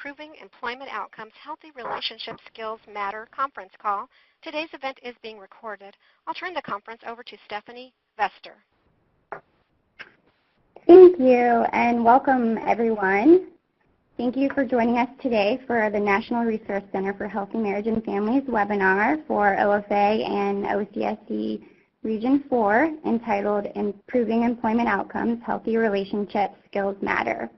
Improving Employment Outcomes, Healthy Relationship Skills Matter conference call. Today's event is being recorded. I'll turn the conference over to Stephanie Vester. Thank you, and welcome, everyone. Thank you for joining us today for the National Resource Center for Healthy Marriage and Families webinar for OFA and OCSC Region 4 entitled Improving Employment Outcomes, Healthy Relationship Skills Matter.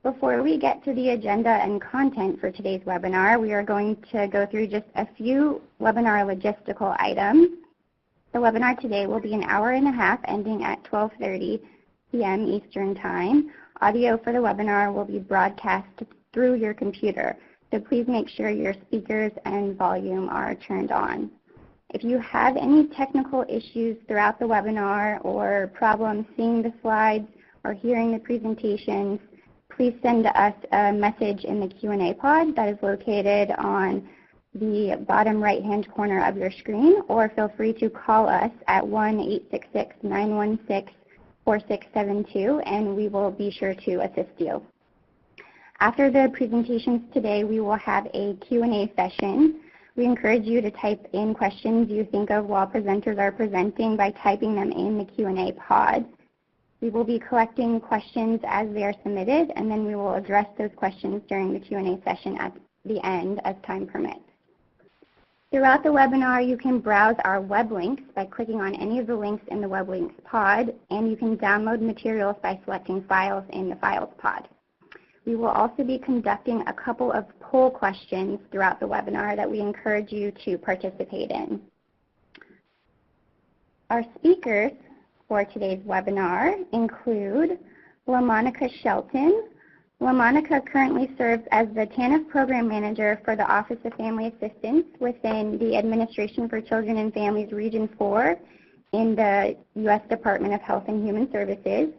Before we get to the agenda and content for today's webinar, we are going to go through just a few webinar logistical items. The webinar today will be an hour and a half ending at 12:30 p.m. Eastern Time. Audio for the webinar will be broadcast through your computer, so please make sure your speakers and volume are turned on. If you have any technical issues throughout the webinar or problems seeing the slides or hearing the presentations, please send us a message in the Q&A pod that is located on the bottom right-hand corner of your screen, or feel free to call us at 1-866-916-4672, and we will be sure to assist you. After the presentations today, we will have a Q&A session. We encourage you to type in questions you think of while presenters are presenting by typing them in the Q&A pod. We will be collecting questions as they are submitted, and then we will address those questions during the Q&A session at the end as time permits. Throughout the webinar, you can browse our web links by clicking on any of the links in the web links pod, and you can download materials by selecting Files in the Files pod. We will also be conducting a couple of poll questions throughout the webinar that we encourage you to participate in. Our speakers for today's webinar include LaMonica Shelton. LaMonica currently serves as the TANF Program Manager for the Office of Family Assistance within the Administration for Children and Families Region 4 in the U.S. Department of Health and Human Services.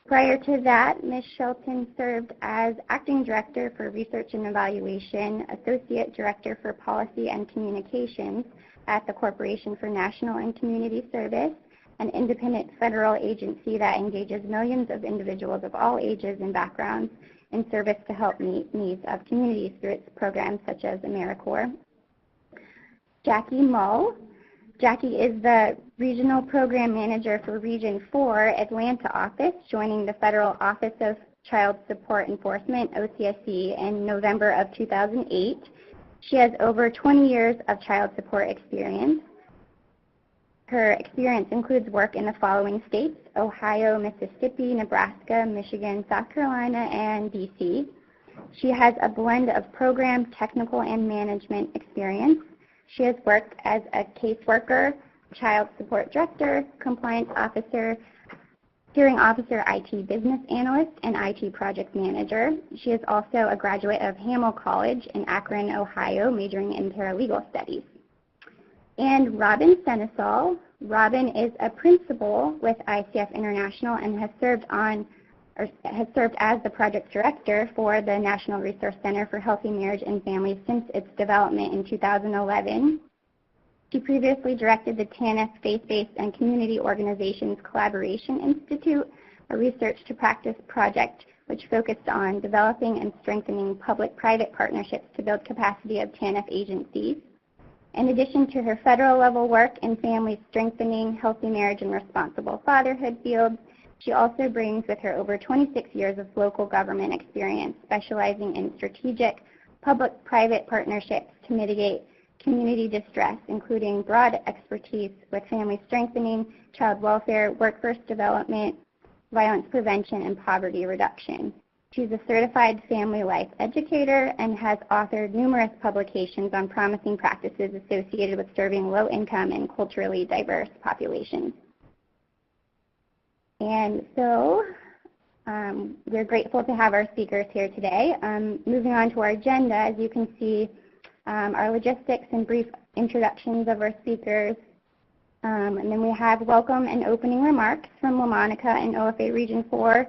Prior to that, Ms. Shelton served as Acting Director for Research and Evaluation, Associate Director for Policy and Communications at the Corporation for National and Community Service, an independent federal agency that engages millions of individuals of all ages and backgrounds in service to help meet needs of communities through its programs such as AmeriCorps. Jackie Mull. Jackie is the Regional Program Manager for Region 4 Atlanta office, joining the Federal Office of Child Support Enforcement, OCSE, in November of 2008. She has over 20 years of child support experience. Her experience includes work in the following states: Ohio, Mississippi, Nebraska, Michigan, South Carolina, and D.C. She has a blend of program, technical, and management experience. She has worked as a caseworker, child support director, compliance officer, hearing officer, IT business analyst, and IT project manager. She is also a graduate of Hamel College in Akron, Ohio, majoring in paralegal studies. And Robin Senesaul. Robin is a principal with ICF International and has served as the project director for the National Resource Center for Healthy Marriage and Families since its development in 2011. She previously directed the TANF Faith-Based and Community Organizations Collaboration Institute, a research-to-practice project which focused on developing and strengthening public-private partnerships to build capacity of TANF agencies. In addition to her federal-level work in family strengthening, healthy marriage, and responsible fatherhood fields, she also brings with her over 26 years of local government experience, specializing in strategic public-private partnerships to mitigate community distress, including broad expertise with family strengthening, child welfare, workforce development, violence prevention, and poverty reduction. She's a certified family life educator and has authored numerous publications on promising practices associated with serving low-income and culturally diverse populations. And so we're grateful to have our speakers here today. Moving on to our agenda, as you can see, our logistics and brief introductions of our speakers. And then we have welcome and opening remarks from LaMonica in OFA Region 4,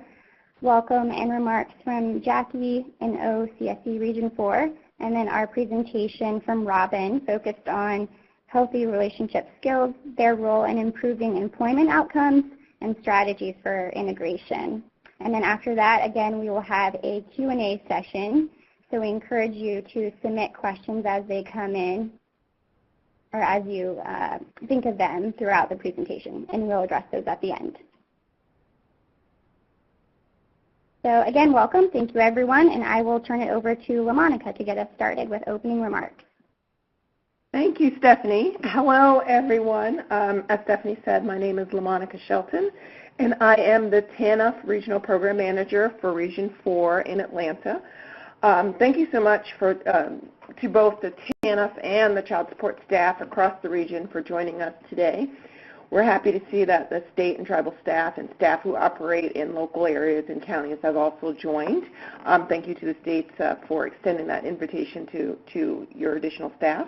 welcome and remarks from Jackie in OCSE Region 4, and then our presentation from Robin focused on healthy relationship skills, their role in improving employment outcomes, and strategies for integration. And then after that, again, we will have a Q&A session So we encourage you to submit questions as they come in or as you think of them throughout the presentation, and we'll address those at the end. So again, welcome. Thank you, everyone, and I will turn it over to LaMonica to get us started with opening remarks. Thank you, Stephanie. Hello, everyone. As Stephanie said, my name is LaMonica Shelton, and I am the TANF Regional Program Manager for Region 4 in Atlanta. Thank you so much to both the TANF and the child support staff across the region for joining us today. We're happy to see that the state and tribal staff and staff who operate in local areas and counties have also joined. Thank you to the states for extending that invitation to your additional staff.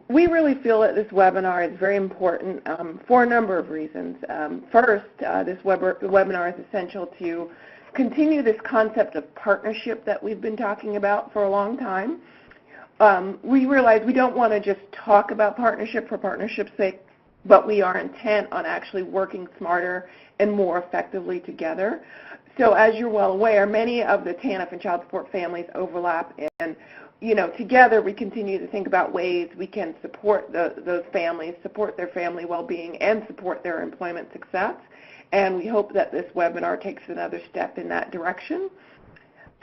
We really feel that this webinar is very important for a number of reasons. First, this webinar is essential to continue this concept of partnership that we've been talking about for a long time. We realize we don't want to just talk about partnership for partnership's sake, but we are intent on actually working smarter and more effectively together. So as you're well aware, many of the TANF and child support families overlap, and together we continue to think about ways we can support those families, support their family well-being, and support their employment success. And we hope that this webinar takes another step in that direction.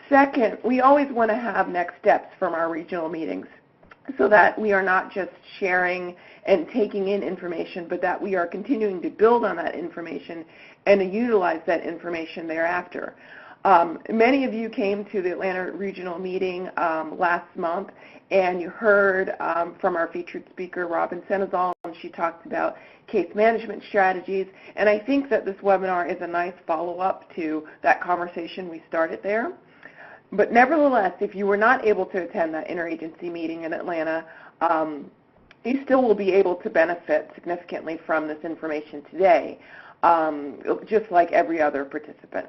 Second, we always want to have next steps from our regional meetings so that we are not just sharing and taking in information, but that we are continuing to build on that information and to utilize that information thereafter. Many of you came to the Atlanta Regional meeting last month, and you heard from our featured speaker, Robin Senezal, and she talked about case management strategies. And I think that this webinar is a nice follow-up to that conversation we started there. But nevertheless, if you were not able to attend that interagency meeting in Atlanta, you still will be able to benefit significantly from this information today, just like every other participant.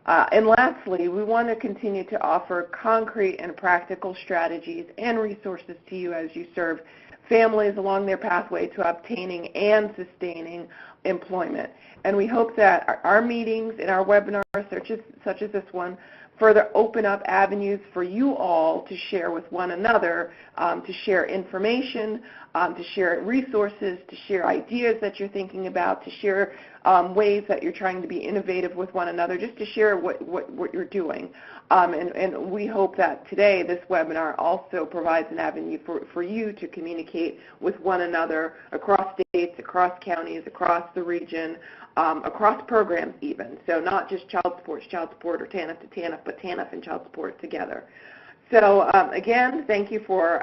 And lastly, we want to continue to offer concrete and practical strategies and resources to you as you serve families along their pathway to obtaining and sustaining employment. And we hope that our meetings and our webinars, such as this one, further open up avenues for you all to share with one another, to share information, to share resources, to share ideas that you're thinking about, to share ways that you're trying to be innovative with one another, just to share what you're doing. And we hope that today this webinar also provides an avenue for you to communicate with one another across states, across counties, across the region, across programs even. So not just child support or TANF to TANF, but TANF and child support together. So again, thank you for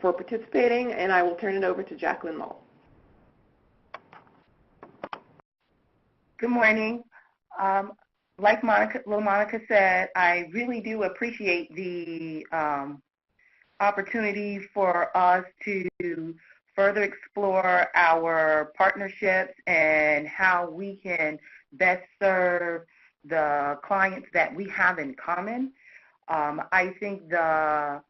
participating, and I will turn it over to Jacqueline Mull. Good morning. Like Monica said, I really do appreciate the opportunity for us to further explore our partnerships and how we can best serve the clients that we have in common. I think the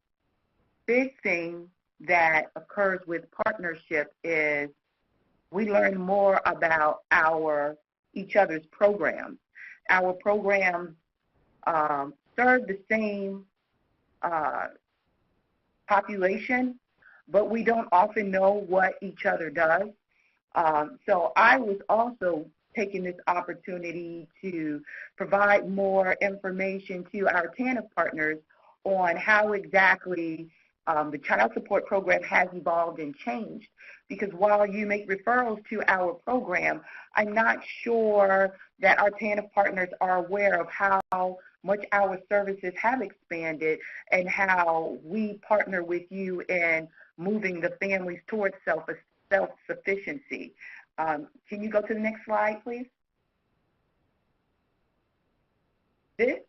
big thing that occurs with partnership is we learn more about each other's programs. Our programs serve the same population, but we don't often know what each other does. So I was also taking this opportunity to provide more information to our TANF partners on how exactly the child support program has evolved and changed. Because while you make referrals to our program, I'm not sure that our TANF partners are aware of how much our services have expanded and how we partner with you in moving the families towards self-sufficiency. Can you go to the next slide, please? This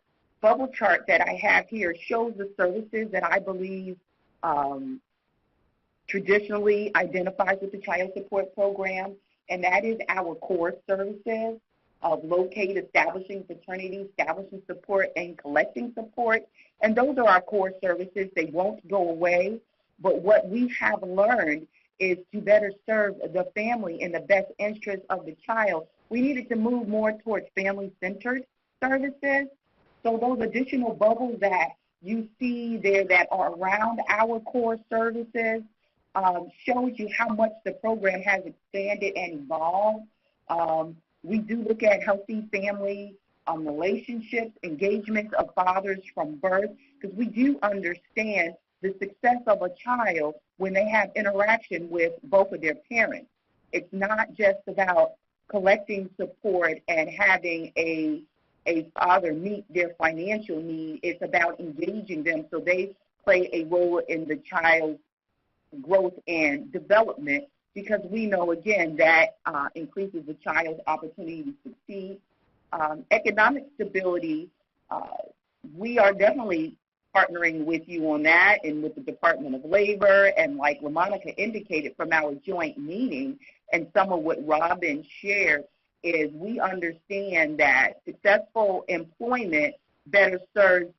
bubble chart that I have here shows the services that I believe traditionally identifies with the child support program, and that is our core services of locate, establishing fraternity, establishing support, and collecting support. And those are our core services. They won't go away. But what we have learned is to better serve the family in the best interest of the child. We needed to move more towards family-centered services. So those additional bubbles that you see there that are around our core services shows you how much the program has expanded and evolved. We do look at healthy family relationships, engagements of fathers from birth, because we do understand the success of a child when they have interaction with both of their parents. It's not just about collecting support and having a father meet their financial need. It's about engaging them so they play a role in the child's growth and development, because we know, again, that increases the child's opportunity to succeed. Economic stability, we are definitely partnering with you on that and with the Department of Labor, and like LaMonica indicated from our joint meeting and some of what Robin shared, is we understand that successful employment better serves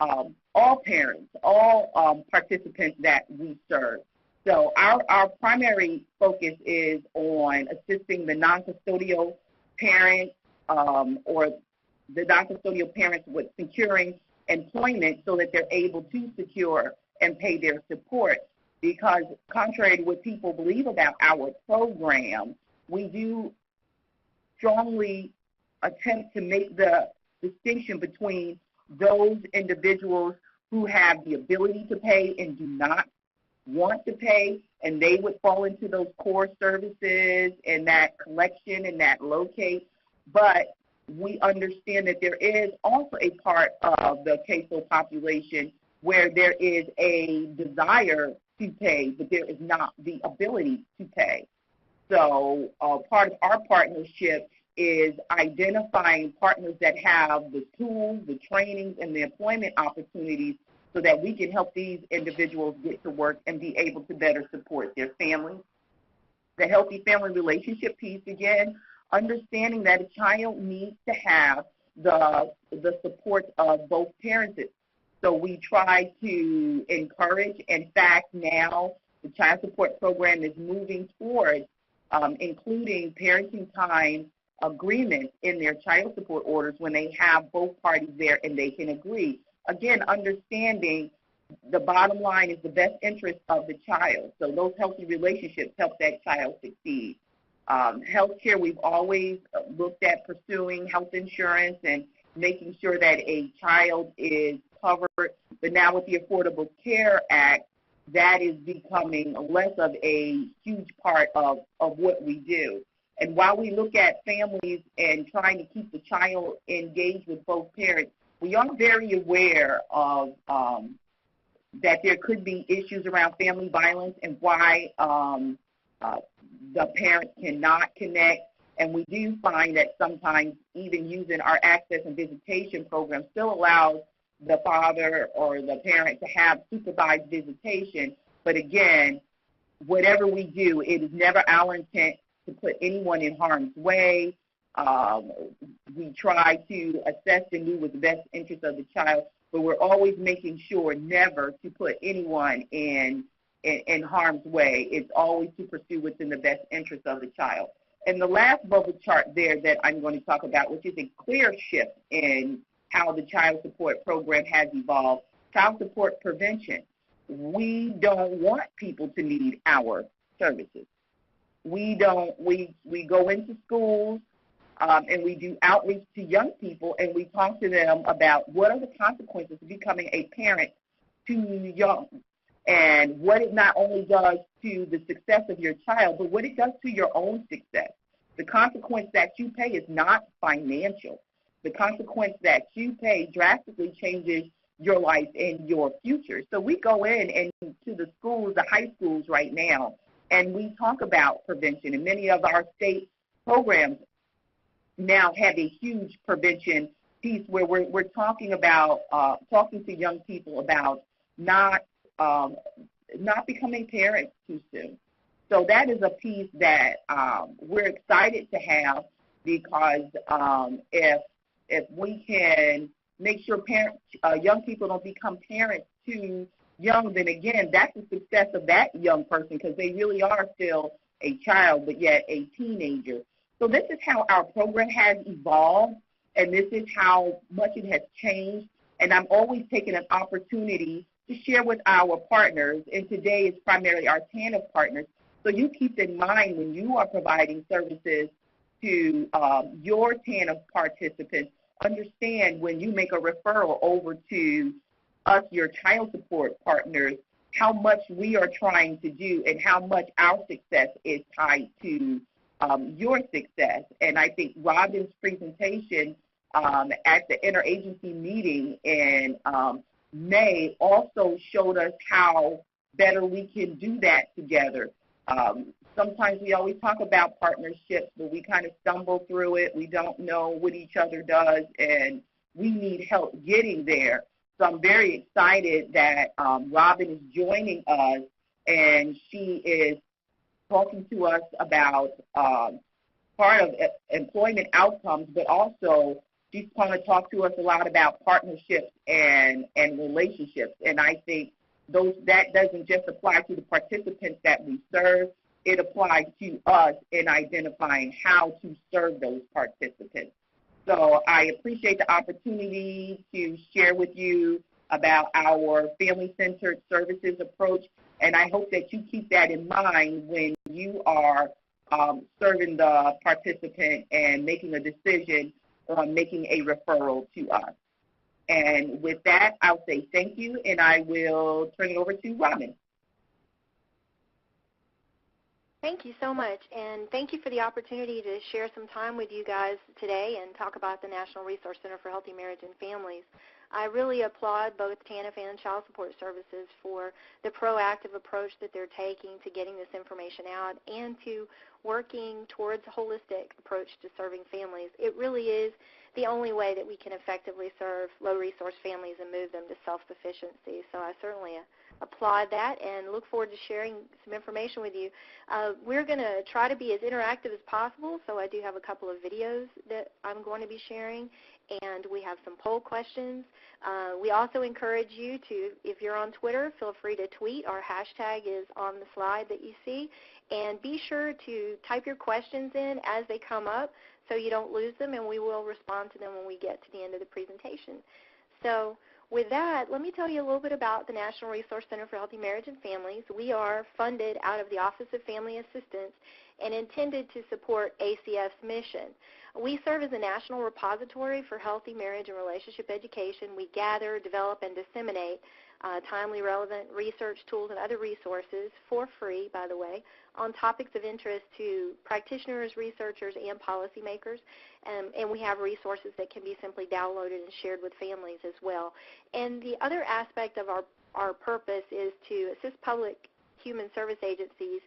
all parents, all participants that we serve. So our primary focus is on assisting the non-custodial parents or the non-custodial parents with securing employment so that they're able to secure and pay their support. Because contrary to what people believe about our program, we do strongly attempt to make the distinction between those individuals who have the ability to pay and do not want to pay, and they would fall into those core services and that collection and that locate. But we understand that there is also a part of the caseload population where there is a desire to pay, but there is not the ability to pay. So part of our partnership is identifying partners that have the tools, the trainings, and the employment opportunities so that we can help these individuals get to work and be able to better support their families. The healthy family relationship piece, again, understanding that a child needs to have the support of both parents. So we try to encourage. In fact, now the child support program is moving towards including parenting time agreements in their child support orders when they have both parties there and they can agree. Again, understanding the bottom line is the best interest of the child. So those healthy relationships help that child succeed. Healthcare, we've always looked at pursuing health insurance and making sure that a child is covered. But now with the Affordable Care Act, that is becoming less of a huge part of what we do. And while we look at families and trying to keep the child engaged with both parents, we are very aware of that there could be issues around family violence and why the parents cannot connect. And we do find that sometimes even using our access and visitation program still allows the father or the parent to have supervised visitation. But again, whatever we do, it is never our intent to put anyone in harm's way. We try to assess and do what's the best interest of the child, but we're always making sure never to put anyone in harm's way. It's always to pursue what's in the best interest of the child. And the last bubble chart there that I'm going to talk about, which is a clear shift in how the child support program has evolved, child support prevention. We don't want people to need our services. We go into schools and we do outreach to young people, and we talk to them about what are the consequences of becoming a parent too young, and what it not only does to the success of your child, but what it does to your own success. The consequence that you pay is not financial. The consequence that you pay drastically changes your life and your future. So we go in and to the schools, the high schools right now, and we talk about prevention. And many of our state programs now have a huge prevention piece where we're talking about talking to young people about not becoming parents too soon. So that is a piece that we're excited to have, because if we can make sure young people don't become parents too young, then again, that's the success of that young person, because they really are still a child, but yet a teenager. So this is how our program has evolved, and this is how much it has changed. And I'm always taking an opportunity to share with our partners, and today is primarily our TANF partners. So you keep in mind when you are providing services to your TANF participants, understand when you make a referral over to us, your child support partners, how much we are trying to do and how much our success is tied to your success. And I think Robin's presentation at the interagency meeting in May also showed us how better we can do that together. Sometimes we always talk about partnerships, but we kind of stumble through it. We don't know what each other does, and we need help getting there. So I'm very excited that Robin is joining us, and she is talking to us about part of employment outcomes, but also she's going to talk to us a lot about partnerships and relationships. And I think that doesn't just apply to the participants that we serve. It applies to us in identifying how to serve those participants. So I appreciate the opportunity to share with you about our family-centered services approach, and I hope that you keep that in mind when you are serving the participant and making a decision on making a referral to us. And with that, I'll say thank you, and I will turn it over to Robin. Thank you so much, and thank you for the opportunity to share some time with you guys today and talk about the National Resource Center for Healthy Marriage and Families. I really applaud both TANF and Child Support Services for the proactive approach that they're taking to getting this information out and to working towards a holistic approach to serving families. It really is the only way that we can effectively serve low-resource families and move them to self-sufficiency. So I certainly applaud that and look forward to sharing some information with you. We're going to try to be as interactive as possible, so I do have a couple of videos that I'm going to be sharing, and we have some poll questions. We also encourage you to, if you're on Twitter, feel free to tweet. Our hashtag is on the slide that you see, and be sure to type your questions in as they come up so you don't lose them, and we will respond to them when we get to the end of the presentation. So with that, let me tell you a little bit about the National Resource Center for Healthy Marriage and Families. We are funded out of the Office of Family Assistance and intended to support ACF's mission. We serve as a national repository for healthy marriage and relationship education. We gather, develop, and disseminate timely, relevant research tools and other resources for free, by the way, on topics of interest to practitioners, researchers, and policymakers. And we have resources that can be simply downloaded and shared with families as well. And the other aspect of our purpose is to assist public human service agencies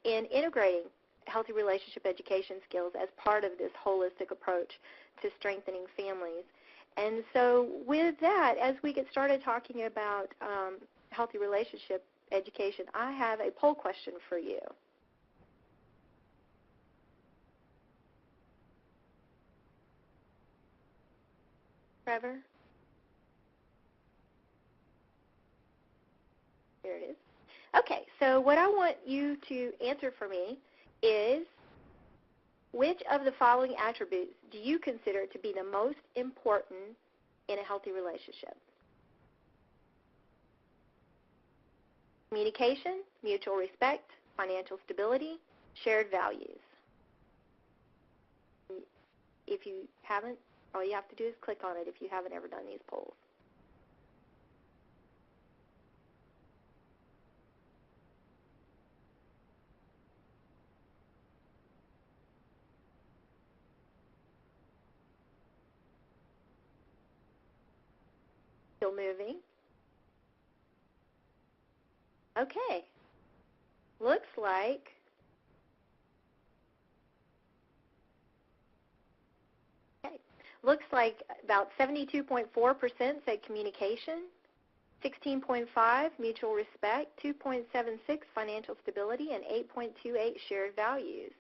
in integrating healthy relationship education skills as part of this holistic approach to strengthening families. And so with that, as we get started talking about healthy relationship education, I have a poll question for you. Trevor? There it is. Okay, so what I want you to answer for me is, which of the following attributes do you consider to be the most important in a healthy relationship? Communication, mutual respect, financial stability, shared values. If you haven't, all you have to do is click on it if you haven't ever done these polls. Still moving. Okay. Looks like about 72.4% said communication, 16.5% mutual respect, 2.76% financial stability, and 8.28% shared values.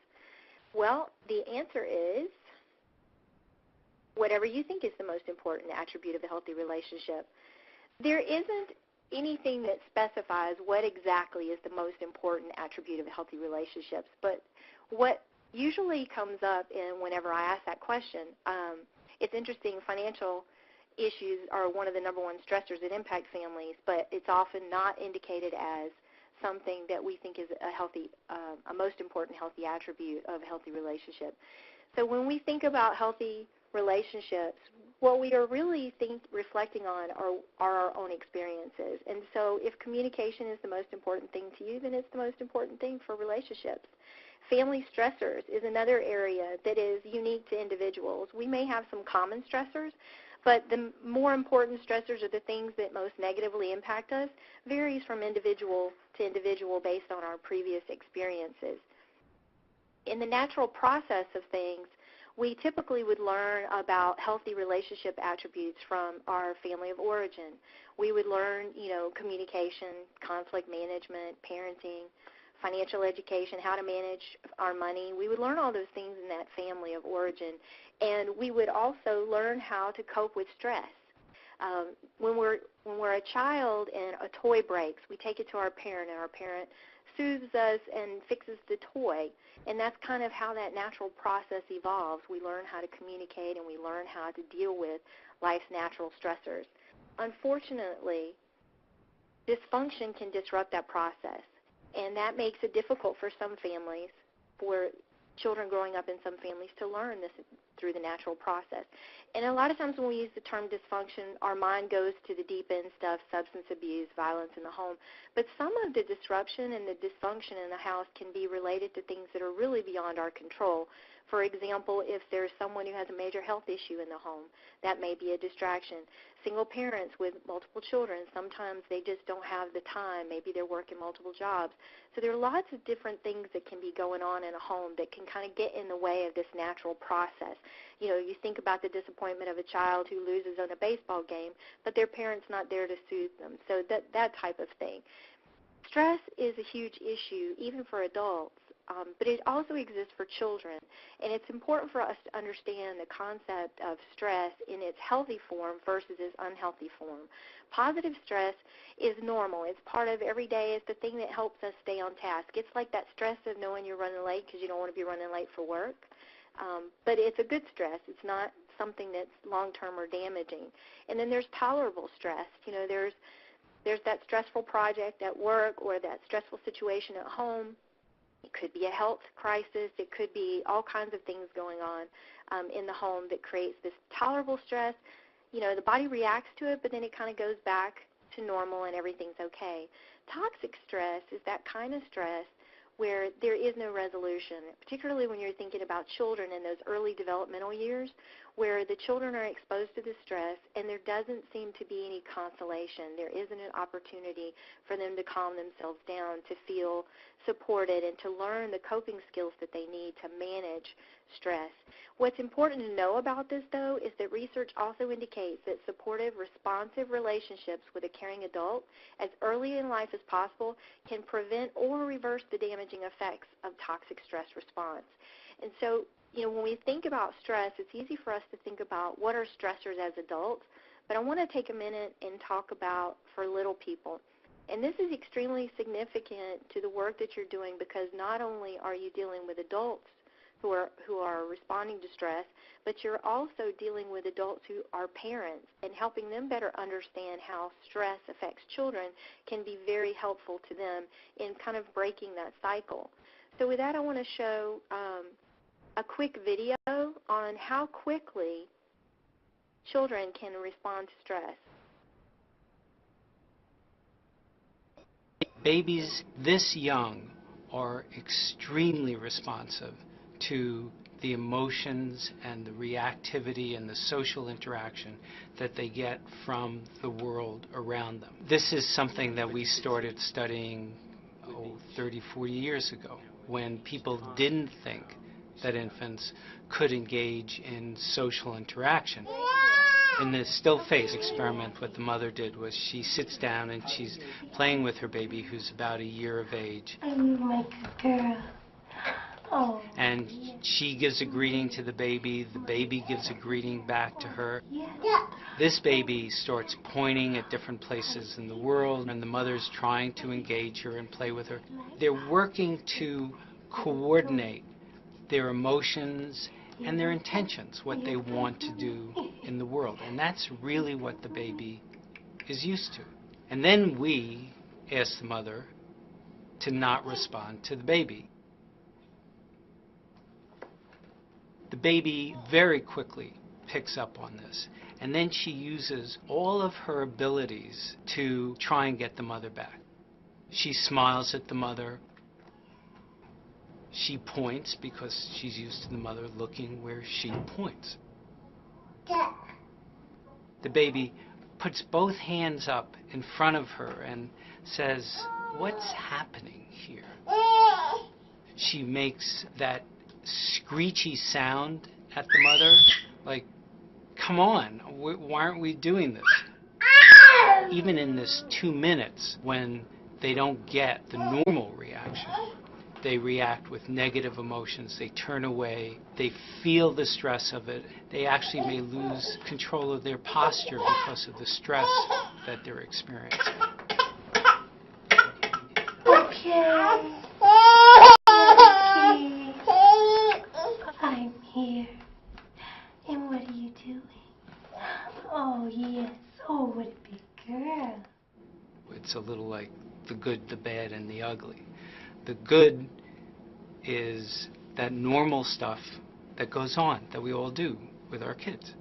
Well, the answer is whatever you think is the most important attribute of a healthy relationship. There isn't anything that specifies what exactly is the most important attribute of a healthy relationship, but what usually comes up whenever I ask that question, it's interesting, financial issues are one of the number one stressors that impact families, but it's often not indicated as something that we think is a most important healthy attribute of a healthy relationship. So when we think about healthy relationships, what we are really reflecting on are our own experiences. And so if communication is the most important thing to you, then it's the most important thing for relationships. Family stressors is another area that is unique to individuals. We may have some common stressors, but the more important stressors are the things that most negatively impact us, varies from individual to individual based on our previous experiences. In the natural process of things, we typically would learn about healthy relationship attributes from our family of origin. We would learn, communication, conflict management, parenting, financial education, how to manage our money. We would learn all those things in that family of origin. And we would also learn how to cope with stress. When we're a child and a toy breaks, we take it to our parent, and our parent soothes us and fixes the toy. And that's kind of how that natural process evolves. We learn how to communicate, and we learn how to deal with life's natural stressors. Unfortunately, dysfunction can disrupt that process, and that makes it difficult for some families, for children growing up in some families, to learn this through the natural process. And a lot of times when we use the term dysfunction, our mind goes to the deep end stuff, substance abuse, violence in the home. But some of the disruption and the dysfunction in the house can be related to things that are really beyond our control. For example, if there's someone who has a major health issue in the home, that may be a distraction. Single parents with multiple children, sometimes they just don't have the time. Maybe they're working multiple jobs. So there are lots of different things that can be going on in a home that can kind of get in the way of this natural process. You think about the disappointment of a child who loses on a baseball game, but their parent's not there to soothe them. So that type of thing. Stress is a huge issue, even for adults. But it also exists for children, and it's important for us to understand the concept of stress in its healthy form versus its unhealthy form. Positive stress is normal. It's part of every day. It's the thing that helps us stay on task. It's like that stress of knowing you're running late because you don't want to be running late for work, but it's a good stress. It's not something that's long-term or damaging. And then there's tolerable stress. There's that stressful project at work or that stressful situation at home. It could be a health crisis. It could be all kinds of things going on in the home that creates this tolerable stress. The body reacts to it, but then it kind of goes back to normal and everything's okay. Toxic stress is that kind of stress where there is no resolution, particularly when you're thinking about children in those early developmental years, where the children are exposed to the stress and there doesn't seem to be any consolation. There isn't an opportunity for them to calm themselves down, to feel supported, and to learn the coping skills that they need to manage stress. What's important to know about this, though, is that research also indicates that supportive, responsive relationships with a caring adult as early in life as possible can prevent or reverse the damaging effects of toxic stress response. And so, when we think about stress, it's easy for us to think about what are stressors as adults, but I want to take a minute and talk about for little people. And this is extremely significant to the work that you're doing, because not only are you dealing with adults who are responding to stress, but you're also dealing with adults who are parents, and helping them better understand how stress affects children can be very helpful to them in kind of breaking that cycle. So with that, I want to show a quick video on how quickly children can respond to stress. Babies this young are extremely responsive to the emotions and the reactivity and the social interaction that they get from the world around them. This is something that we started studying 30, 40 years ago, when people didn't think that infants could engage in social interaction. In the still face experiment, what the mother did was she sits down and she's playing with her baby, who's about a year of age. I'm like a girl. Oh. And she gives a greeting to the baby gives a greeting back to her. Yeah. This baby starts pointing at different places in the world, and the mother's trying to engage her and play with her. They're working to coordinate their emotions and their intentions, what they want to do in the world. And that's really what the baby is used to. And then we ask the mother to not respond to the baby. The baby very quickly picks up on this. And then she uses all of her abilities to try and get the mother back. She smiles at the mother. She points because she's used to the mother looking where she points. The baby puts both hands up in front of her and says, "What's happening here?" She makes that screechy sound at the mother, like, "Come on, why aren't we doing this?" Even in this 2 minutes, when they don't get the normal reaction, they react with negative emotions, they turn away, they feel the stress of it, they actually may lose control of their posture because of the stress that they're experiencing. Okay. I'm here. And what are you doing? Oh, yes. Oh, what a big girl. It's a little like the good, the bad, and the ugly. The good is that normal stuff that goes on, that we all do with our kids.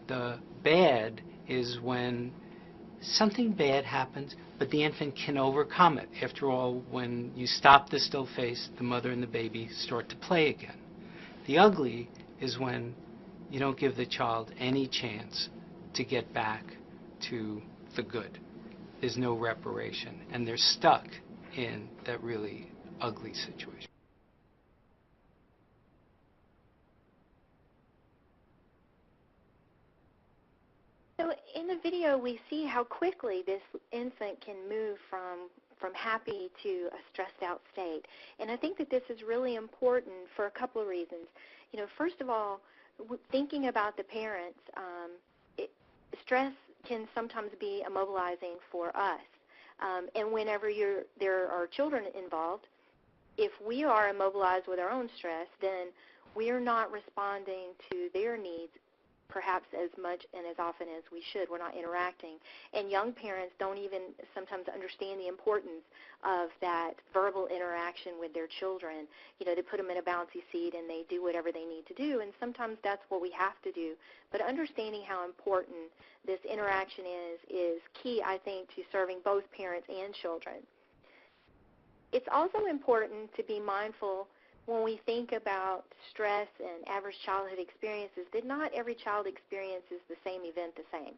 The bad is when something bad happens, but the infant can overcome it. After all, when you stop the still face, the mother and the baby start to play again. The ugly is when you don't give the child any chance to get back to the good. There's no reparation, and they're stuck in that really ugly situation. So in the video, we see how quickly this infant can move from happy to a stressed out state. And I think that this is really important for a couple of reasons. You know, first of all, thinking about the parents, stress can sometimes be immobilizing for us. And whenever there are children involved, if we are immobilized with our own stress, then we are not responding to their needs perhaps as much and as often as we should. We're not interacting. And young parents don't even sometimes understand the importance of that verbal interaction with their children. You know, they put them in a bouncy seat and they do whatever they need to do, and sometimes that's what we have to do. But understanding how important this interaction is key, I think, to serving both parents and children. It's also important to be mindful when we think about stress and average childhood experiences that not every child experiences the same event the same.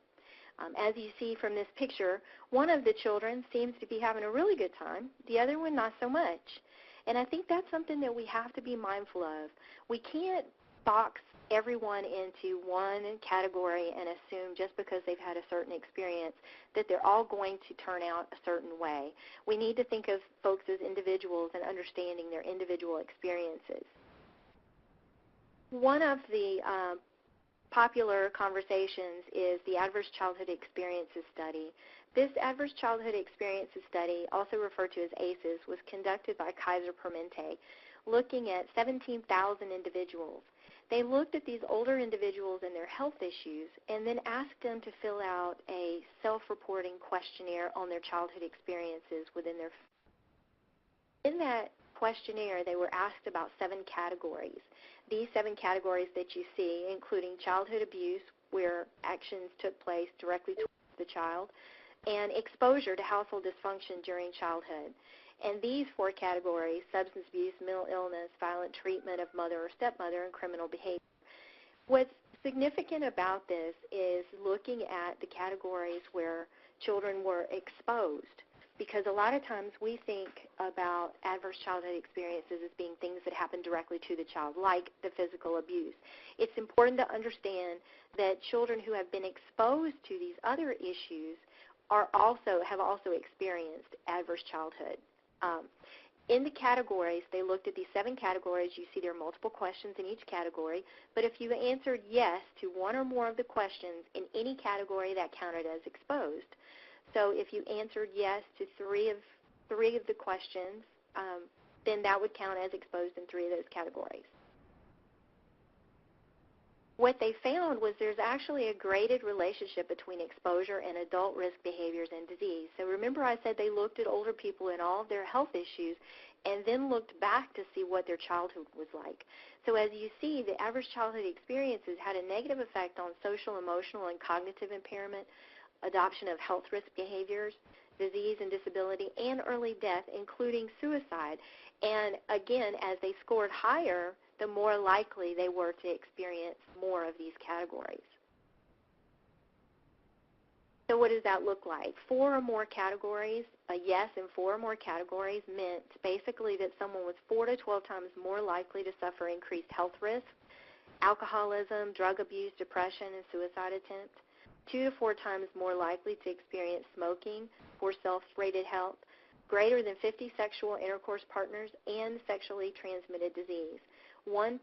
As you see from this picture, one of the children seems to be having a really good time, the other one not so much. And I think that's something that we have to be mindful of. We can't box everyone into one category and assume just because they've had a certain experience that they're all going to turn out a certain way. We need to think of folks as individuals and understanding their individual experiences. One of the popular conversations is the Adverse Childhood Experiences Study. This Adverse Childhood Experiences Study, also referred to as ACEs, was conducted by Kaiser Permanente, looking at 17,000 individuals. They looked at these older individuals and their health issues and then asked them to fill out a self-reporting questionnaire on their childhood experiences within their family. In that questionnaire, they were asked about 7 categories. These 7 categories that you see, including childhood abuse, where actions took place directly towards the child, and exposure to household dysfunction during childhood. And these 4 categories, substance abuse, mental illness, violent treatment of mother or stepmother, and criminal behavior. What's significant about this is looking at the categories where children were exposed, because a lot of times we think about adverse childhood experiences as being things that happen directly to the child, like the physical abuse. It's important to understand that children who have been exposed to these other issues have also experienced adverse childhood. In the categories, they looked at these 7 categories. You see there are multiple questions in each category, but if you answered yes to one or more of the questions in any category, that counted as exposed. So if you answered yes to 3 of the questions, then that would count as exposed in 3 of those categories. what they found was there's actually a graded relationship between exposure and adult risk behaviors and disease. So remember I said they looked at older people and all of their health issues and then looked back to see what their childhood was like. So as you see, the average childhood experiences had a negative effect on social, emotional, and cognitive impairment, adoption of health risk behaviors, disease and disability, and early death, including suicide. And again, as they scored higher, the more likely they were to experience more of these categories. So what does that look like? 4 or more categories, a yes in 4 or more categories meant basically that someone was 4 to 12 times more likely to suffer increased health risks, alcoholism, drug abuse, depression, and suicide attempts, 2 to 4 times more likely to experience smoking, poor self-rated health, greater than 50 sexual intercourse partners, and sexually transmitted disease. 1.4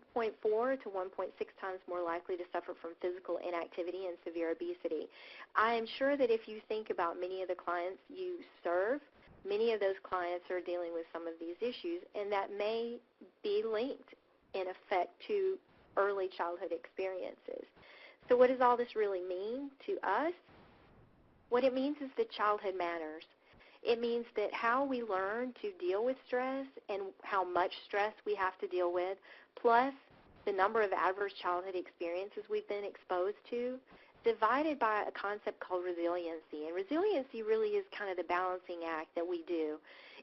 to 1.6 times more likely to suffer from physical inactivity and severe obesity. I am sure that if you think about many of the clients you serve, many of those clients are dealing with some of these issues, and that may be linked in effect to early childhood experiences. So what does all this really mean to us? What it means is that childhood matters. It means that how we learn to deal with stress and how much stress we have to deal with, plus the number of adverse childhood experiences we've been exposed to, divided by a concept called resiliency. And resiliency really is kind of the balancing act that we do.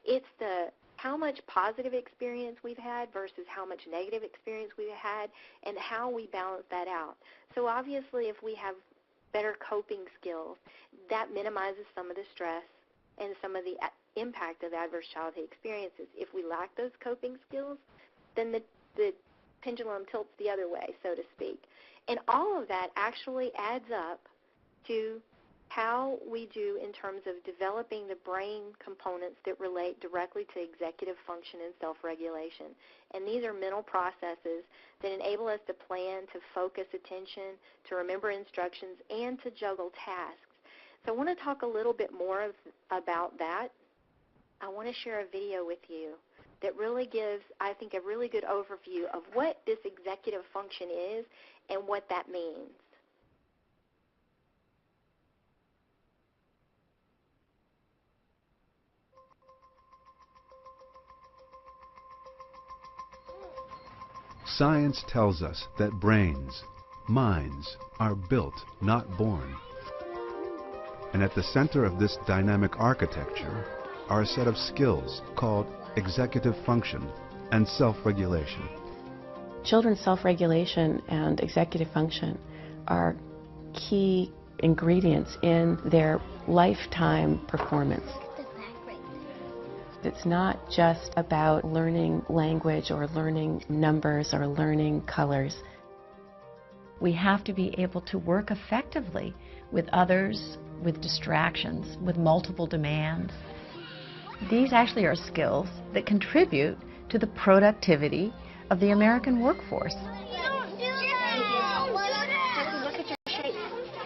It's the how much positive experience we've had versus how much negative experience we've had and how we balance that out. So obviously if we have better coping skills, that minimizes some of the stress and some of the impact of adverse childhood experiences. If we lack those coping skills, then the pendulum tilts the other way, so to speak. And all of that actually adds up to how we do in terms of developing the brain components that relate directly to executive function and self-regulation. And these are mental processes that enable us to plan, to focus attention, to remember instructions, and to juggle tasks. So I want to talk a little bit more about that. I want to share a video with you that really gives, I think, a really good overview of what this executive function is and what that means. Science tells us that brains, minds, are built, not born. And at the center of this dynamic architecture are a set of skills called executive function and self-regulation. Children's self-regulation and executive function are key ingredients in their lifetime performance. It's not just about learning language or learning numbers or learning colors. We have to be able to work effectively with others, with distractions, with multiple demands. These actually are skills that contribute to the productivity of the American workforce.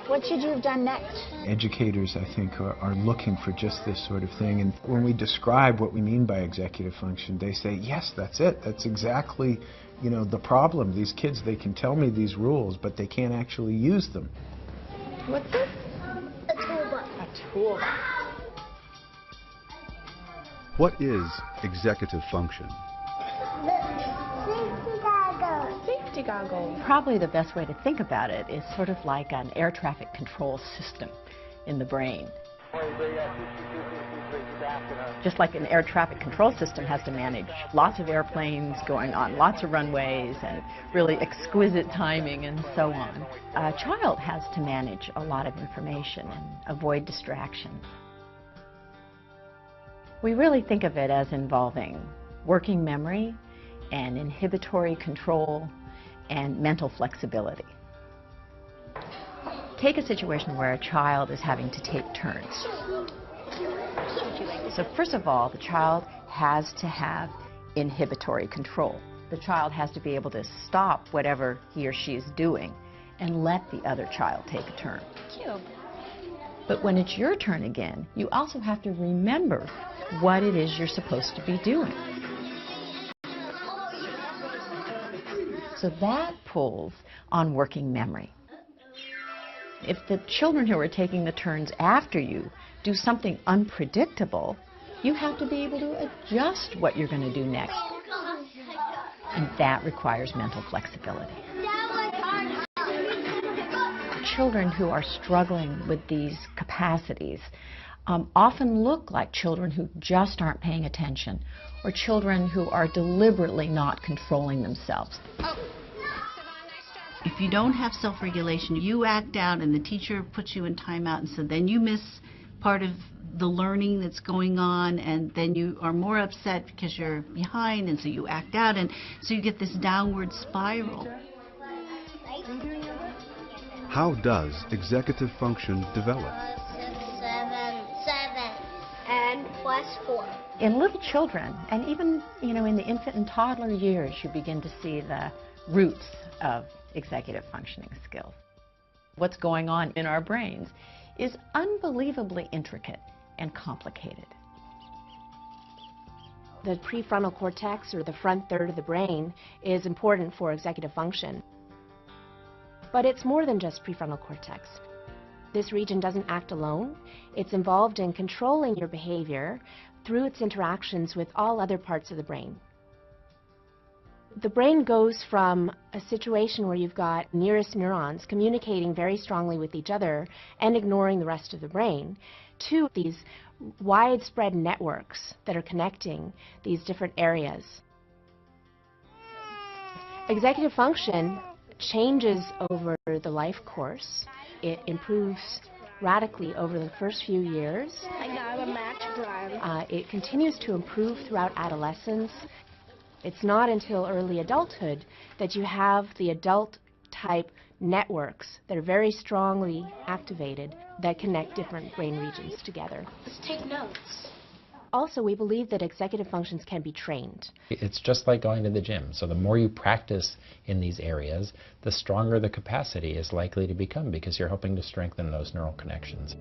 What should you have done next? Educators, I think, are looking for just this sort of thing. And when we describe what we mean by executive function, they say, yes, that's it. That's exactly, the problem. These kids, they can tell me these rules, but they can't actually use them. What's this? A toolbox. A toolbox. What is executive function? Safety goggle. Probably the best way to think about it is sort of like an air traffic control system in the brain. Just like an air traffic control system has to manage lots of airplanes going on lots of runways and really exquisite timing and so on, a child has to manage a lot of information and avoid distractions. We really think of it as involving working memory and inhibitory control and mental flexibility. Take a situation where a child is having to take turns. So first of all, the child has to have inhibitory control. The child has to be able to stop whatever he or she is doing and let the other child take a turn. Cute. But when it's your turn again, you also have to remember what it is you're supposed to be doing. So So that pulls on working memory. If the children who are taking the turns after you do something unpredictable, you have to be able to adjust what you're going to do next. And that requires mental flexibility. Children who are struggling with these capacities often look like children who just aren't paying attention, or children who are deliberately not controlling themselves. If you don't have self-regulation, you act out and the teacher puts you in timeout, and so then you miss part of the learning that's going on, and then you are more upset because you're behind, and so you act out, and so you get this downward spiral. How does executive function develop? 7 and plus 4. In little children, and even in the infant and toddler years, you begin to see the roots of executive functioning skills. What's going on in our brains is unbelievably intricate and complicated. The prefrontal cortex, or the front third of the brain, is important for executive function. But it's more than just prefrontal cortex. This region doesn't act alone. It's involved in controlling your behavior through its interactions with all other parts of the brain. The brain goes from a situation where you've got nearest neurons communicating very strongly with each other and ignoring the rest of the brain, to these widespread networks that are connecting these different areas. Executive function changes over the life course. It improves radically over the first few years. I got a match gun. It continues to improve throughout adolescence. It's not until early adulthood that you have the adult-type networks that are very strongly activated that connect different brain regions together. Let's take notes. Also, we believe that executive functions can be trained. It's just like going to the gym. So the more you practice in these areas, the stronger the capacity is likely to become, because you're hoping to strengthen those neural connections.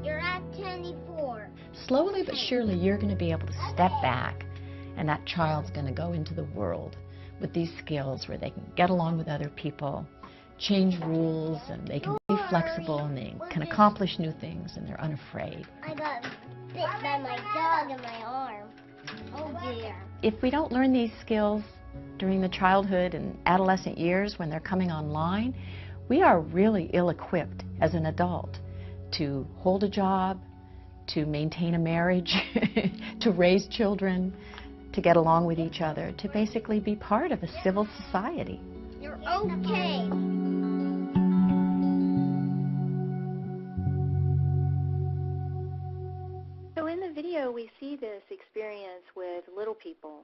You're at 24. Slowly but surely, you're going to be able to step back, and that child's going to go into the world with these skills where they can get along with other people, change rules, and they can be flexible, and they can accomplish new things, and they're unafraid. I got bit by my dog in my arm. Oh dear. If we don't learn these skills during the childhood and adolescent years when they're coming online, we are really ill-equipped as an adult to hold a job, to maintain a marriage, to raise children, to get along with each other, to basically be part of a civil society. You're okay. So in the video, we see this experience with little people,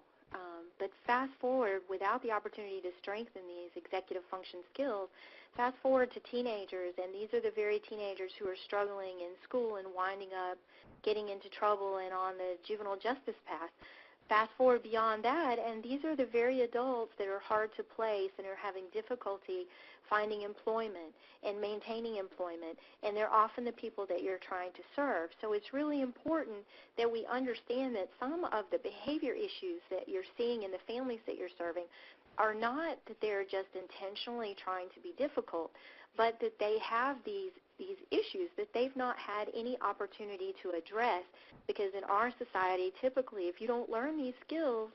but fast forward, without the opportunity to strengthen these executive function skills, fast forward to teenagers, and these are the very teenagers who are struggling in school and winding up getting into trouble and on the juvenile justice path. Fast forward beyond that, and these are the very adults that are hard to place and are having difficulty finding employment and maintaining employment, and they're often the people that you're trying to serve. So it's really important that we understand that some of the behavior issues that you're seeing in the families that you're serving are not that they're just intentionally trying to be difficult, but that they have these issues that they've not had any opportunity to address, because in our society, typically, if you don't learn these skills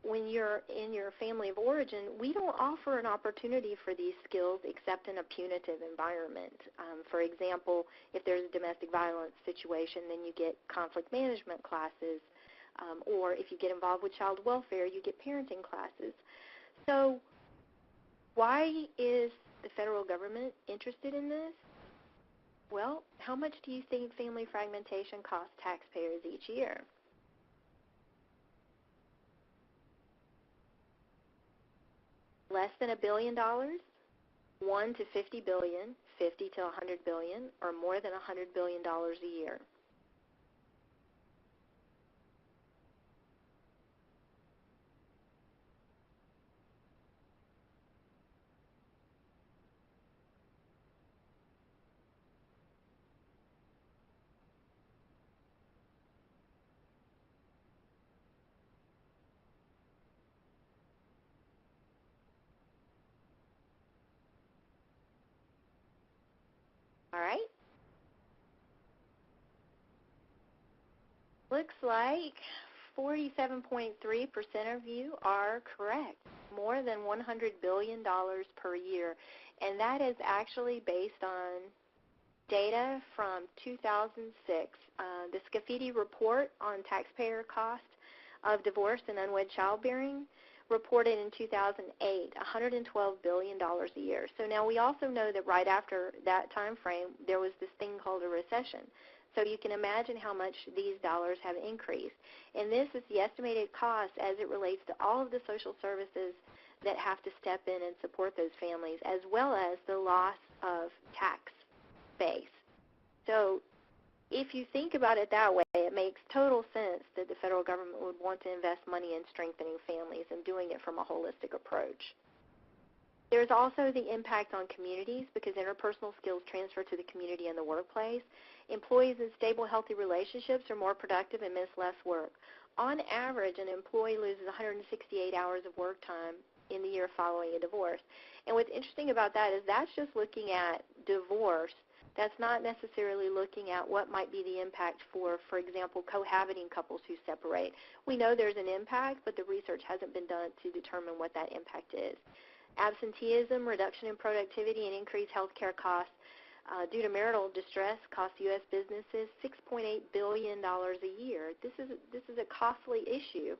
when you're in your family of origin, we don't offer an opportunity for these skills except in a punitive environment. For example, if there's a domestic violence situation, then you get conflict management classes, or if you get involved with child welfare, you get parenting classes. So why is the federal government interested in this? Well, how much do you think family fragmentation costs taxpayers each year? Less than $1 billion, 1 to 50 billion, 50 to 100 billion, or more than $100 billion a year. All right. Looks like 47.3% of you are correct. More than $100 billion per year. And that is actually based on data from 2006. The Scafidi report on taxpayer cost of divorce and unwed childbearing reported in 2008 $112 billion a year. So now we also know that right after that time frame, there was this thing called a recession. So you can imagine how much these dollars have increased. And this is the estimated cost as it relates to all of the social services that have to step in and support those families, as well as the loss of tax base. So if you think about it that way, it makes total sense that the federal government would want to invest money in strengthening families and doing it from a holistic approach. There's also the impact on communities because interpersonal skills transfer to the community and the workplace. Employees in stable, healthy relationships are more productive and miss less work. On average, an employee loses 168 hours of work time in the year following a divorce. And what's interesting about that is that's just looking at divorce. That's not necessarily looking at what might be the impact for example, cohabiting couples who separate. We know there's an impact, but the research hasn't been done to determine what that impact is. Absenteeism, reduction in productivity, and increased health care costs due to marital distress cost U.S. businesses $6.8 billion a year. This is a costly issue.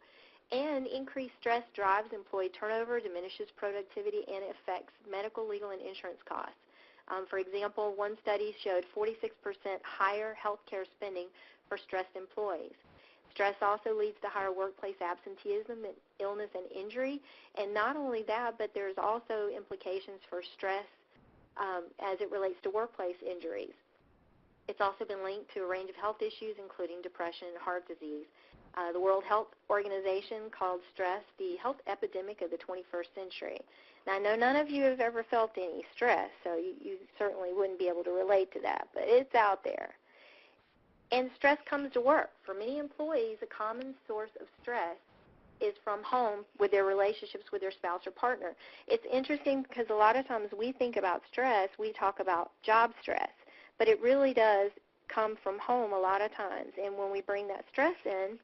And increased stress drives employee turnover, diminishes productivity, and affects medical, legal, and insurance costs. For example, one study showed 46% higher health care spending for stressed employees. Stress also leads to higher workplace absenteeism, illness, and injury. And not only that, but there's also implications for stress as it relates to workplace injuries. It's also been linked to a range of health issues, including depression and heart disease. The World Health Organization called stress the health epidemic of the 21st century. Now, I know none of you have ever felt any stress, so you certainly wouldn't be able to relate to that, but it's out there. And stress comes to work. For many employees, a common source of stress is from home with their relationships with their spouse or partner. It's interesting because a lot of times we think about stress, we talk about job stress, but it really does come from home a lot of times. And when we bring that stress in,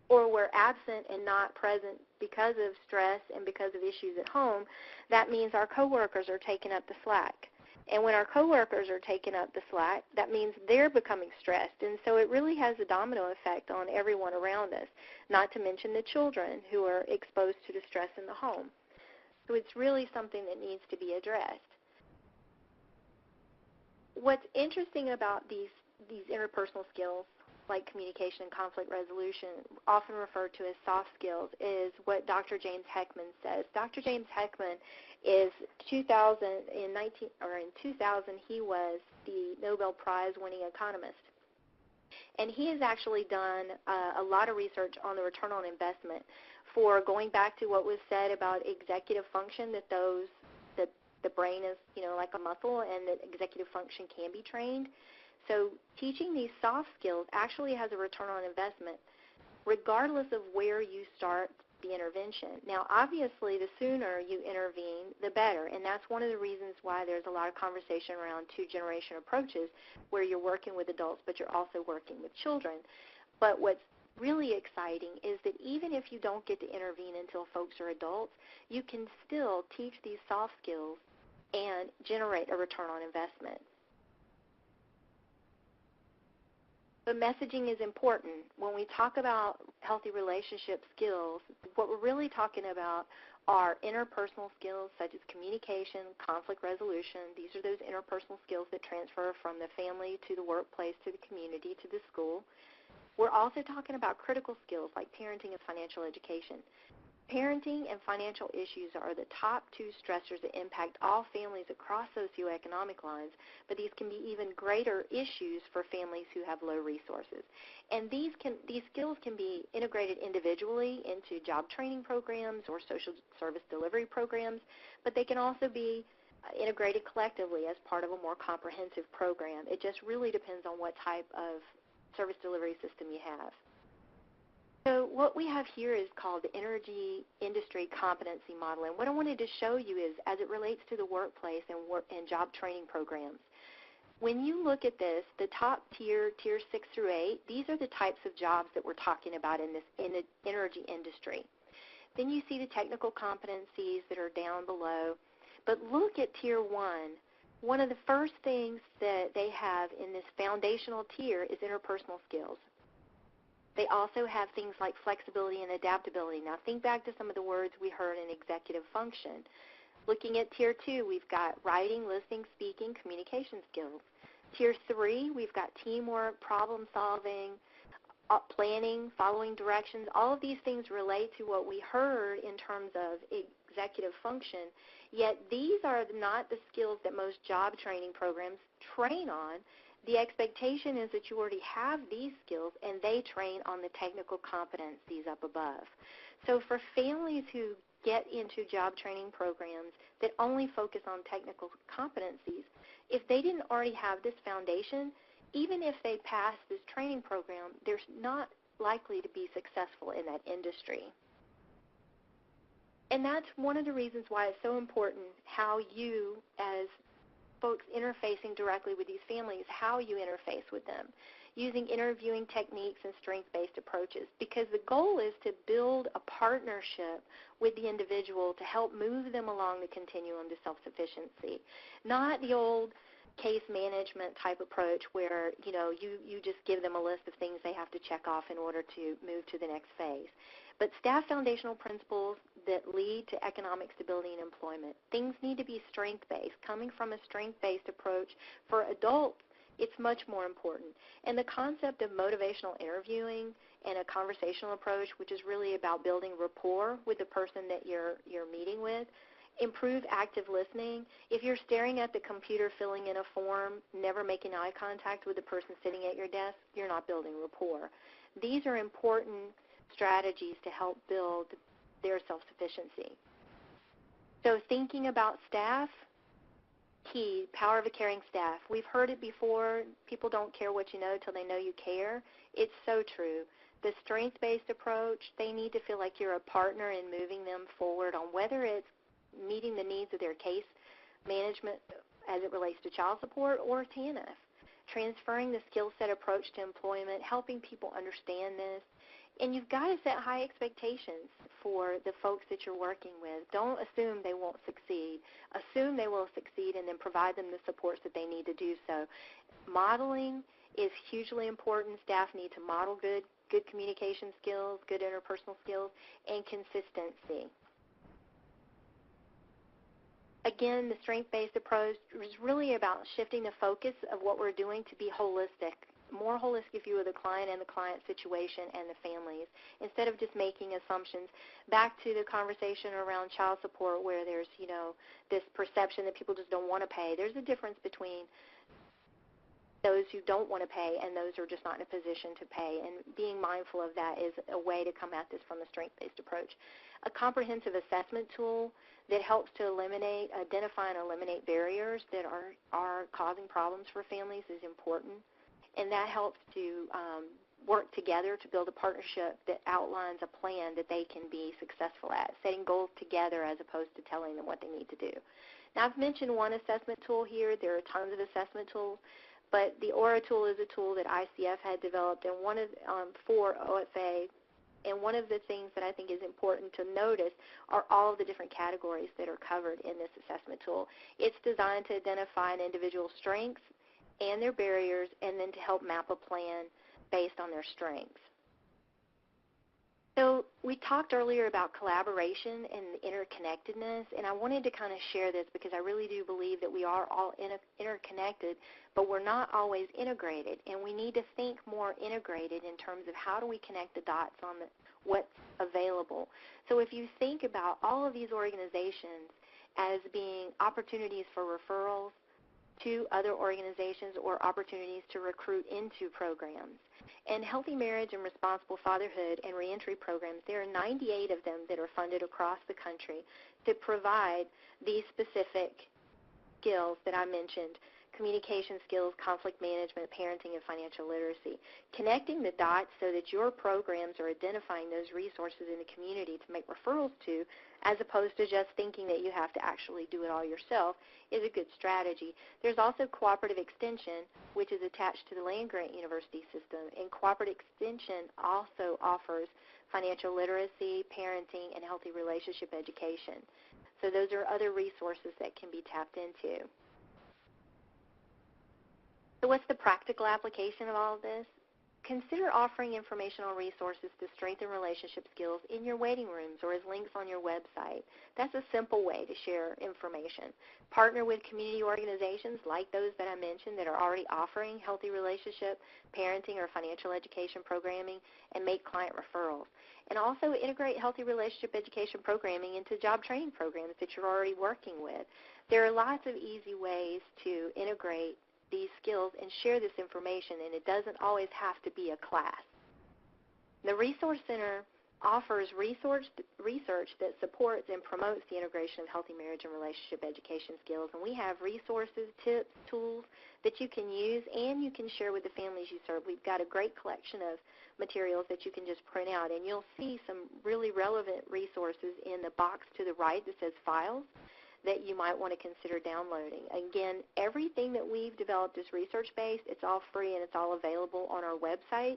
or we're absent and not present because of stress and because of issues at home, that means our coworkers are taking up the slack. And when our coworkers are taking up the slack, that means they're becoming stressed. And so it really has a domino effect on everyone around us, not to mention the children who are exposed to the stress in the home. So it's really something that needs to be addressed. What's interesting about these interpersonal skills, like communication and conflict resolution, often referred to as soft skills, is what Dr. James Heckman says. Dr. James Heckman is in 2000 he was the Nobel Prize winning economist. And he has actually done a lot of research on the return on investment for going back to what was said about executive function, that the brain is, like a muscle and that executive function can be trained. So teaching these soft skills actually has a return on investment regardless of where you start the intervention. Now, obviously, the sooner you intervene, the better, and that's one of the reasons why there's a lot of conversation around two-generation approaches where you're working with adults, but you're also working with children. But what's really exciting is that even if you don't get to intervene until folks are adults, you can still teach these soft skills and generate a return on investment. But messaging is important. When we talk about healthy relationship skills, what we're really talking about are interpersonal skills such as communication, conflict resolution. These are those interpersonal skills that transfer from the family to the workplace, to the community, to the school. We're also talking about critical skills like parenting and financial education. Parenting and financial issues are the top two stressors that impact all families across socioeconomic lines, but these can be even greater issues for families who have low resources. And these skills can be integrated individually into job training programs or social service delivery programs, but they can also be integrated collectively as part of a more comprehensive program. It just really depends on what type of service delivery system you have. So what we have here is called the Energy Industry Competency Model. And what I wanted to show you is, as it relates to the workplace and job training programs, When you look at this, the top tier, tier 6 through 8, these are the types of jobs that we're talking about in the energy industry. Then you see the technical competencies that are down below. But look at tier 1. One of the first things that they have in this foundational tier is interpersonal skills. They also have things like flexibility and adaptability. Now think back to some of the words we heard in executive function. Looking at tier 2, we've got writing, listening, speaking, communication skills. Tier 3, we've got teamwork, problem solving, planning, following directions. All of these things relate to what we heard in terms of executive function, yet these are not the skills that most job training programs train on. The expectation is that you already have these skills and they train on the technical competencies up above. So for families who get into job training programs that only focus on technical competencies, if they didn't already have this foundation, even if they pass this training program, they're not likely to be successful in that industry. And that's one of the reasons why it's so important how you, as folks interfacing directly with these families, how you interface with them, using interviewing techniques and strength-based approaches, because the goal is to build a partnership with the individual to help move them along the continuum to self-sufficiency, not the old case management type approach where you just give them a list of things they have to check off in order to move to the next phase. But staff foundational principles that lead to economic stability and employment. Things need to be strength-based. Coming from a strength-based approach for adults, it's much more important. And the concept of motivational interviewing and a conversational approach, which is really about building rapport with the person that you're meeting with, improve active listening. If you're staring at the computer filling in a form, never making eye contact with the person sitting at your desk, you're not building rapport. These are important strategies to help build their self-sufficiency. So thinking about staff, key, power of a caring staff. We've heard it before, people don't care what you know till they know you care. It's so true. The strength-based approach, they need to feel like you're a partner in moving them forward on whether it's meeting the needs of their case management as it relates to child support or TANF. Transferring the skill set approach to employment, helping people understand this. And you've got to set high expectations for the folks that you're working with. Don't assume they won't succeed. Assume they will succeed and then provide them the supports that they need to do so. Modeling is hugely important. Staff need to model good communication skills, good interpersonal skills, and consistency. Again, the strength-based approach is really about shifting the focus of what we're doing to be holistic, more holistic view of the client and the client situation and the families, instead of just making assumptions. Back to the conversation around child support where there's, this perception that people just don't want to pay. There's a difference between those who don't want to pay and those who are just not in a position to pay, and being mindful of that is a way to come at this from a strength-based approach. A comprehensive assessment tool that helps to identify and eliminate barriers that are causing problems for families is important, and that helps to work together to build a partnership that outlines a plan that they can be successful at, setting goals together as opposed to telling them what they need to do. Now, I've mentioned one assessment tool here. There are tons of assessment tools, but the Aura tool is a tool that ICF had developed and for OFA. And one of the things that I think is important to notice are all of the different categories that are covered in this assessment tool. It's designed to identify an individual's strengths and their barriers, and then to help map a plan based on their strengths. So we talked earlier about collaboration and interconnectedness, and I wanted to kind of share this because I really do believe that we are all interconnected, but we're not always integrated, and we need to think more integrated in terms of how do we connect the dots on what's available. So if you think about all of these organizations as being opportunities for referrals to other organizations or opportunities to recruit into programs. And Healthy Marriage and Responsible Fatherhood and Reentry programs, there are 98 of them that are funded across the country to provide these specific skills that I mentioned: communication skills, conflict management, parenting, and financial literacy. Connecting the dots so that your programs are identifying those resources in the community to make referrals to as opposed to just thinking that you have to actually do it all yourself, is a good strategy. There's also cooperative extension, which is attached to the land-grant university system, and cooperative extension also offers financial literacy, parenting, and healthy relationship education. So those are other resources that can be tapped into. So what's the practical application of all of this? Consider offering informational resources to strengthen relationship skills in your waiting rooms or as links on your website. That's a simple way to share information. Partner with community organizations like those that I mentioned that are already offering healthy relationship, parenting, or financial education programming, and make client referrals. And also integrate healthy relationship education programming into job training programs that you're already working with. There are lots of easy ways to integrate these skills and share this information, and it doesn't always have to be a class. The Resource Center offers research that supports and promotes the integration of healthy marriage and relationship education skills, and we have resources, tips, tools that you can use and you can share with the families you serve. We've got a great collection of materials that you can just print out, and you'll see some really relevant resources in the box to the right that says Files that you might want to consider downloading. Again, everything that we've developed is research-based. It's all free and it's all available on our website.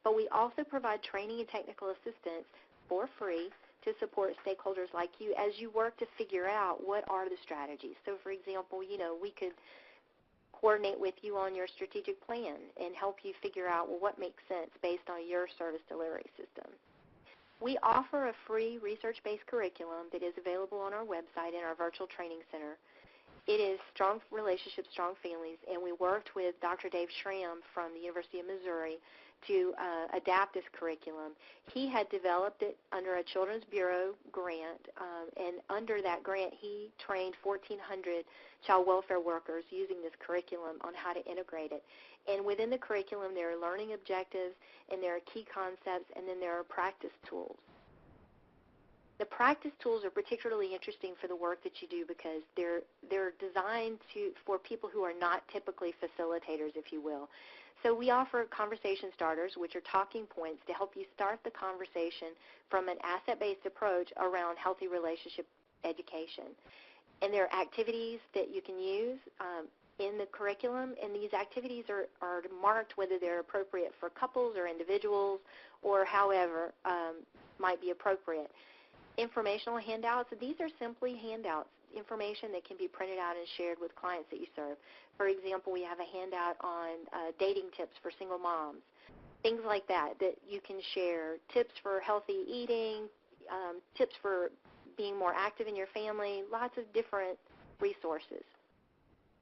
But we also provide training and technical assistance for free to support stakeholders like you as you work to figure out what are the strategies. So, for example, we could coordinate with you on your strategic plan and help you figure out, well, what makes sense based on your service delivery system. We offer a free research-based curriculum that is available on our website in our virtual training center. It is Strong Relationships, Strong Families, and we worked with Dr. Dave Schramm from the University of Missouri to adapt this curriculum. He had developed it under a Children's Bureau grant, and under that grant he trained 1,400 child welfare workers using this curriculum on how to integrate it. And within the curriculum there are learning objectives, and there are key concepts, and then there are practice tools. The practice tools are particularly interesting for the work that you do because they're designed for people who are not typically facilitators, if you will. So we offer conversation starters, which are talking points to help you start the conversation from an asset-based approach around healthy relationship education. And there are activities that you can use in the curriculum, and these activities are marked whether they're appropriate for couples or individuals or however might be appropriate. Informational handouts, these are simply handouts, information that can be printed out and shared with clients that you serve. For example, we have a handout on dating tips for single moms, things like that you can share, tips for healthy eating, tips for being more active in your family, lots of different resources.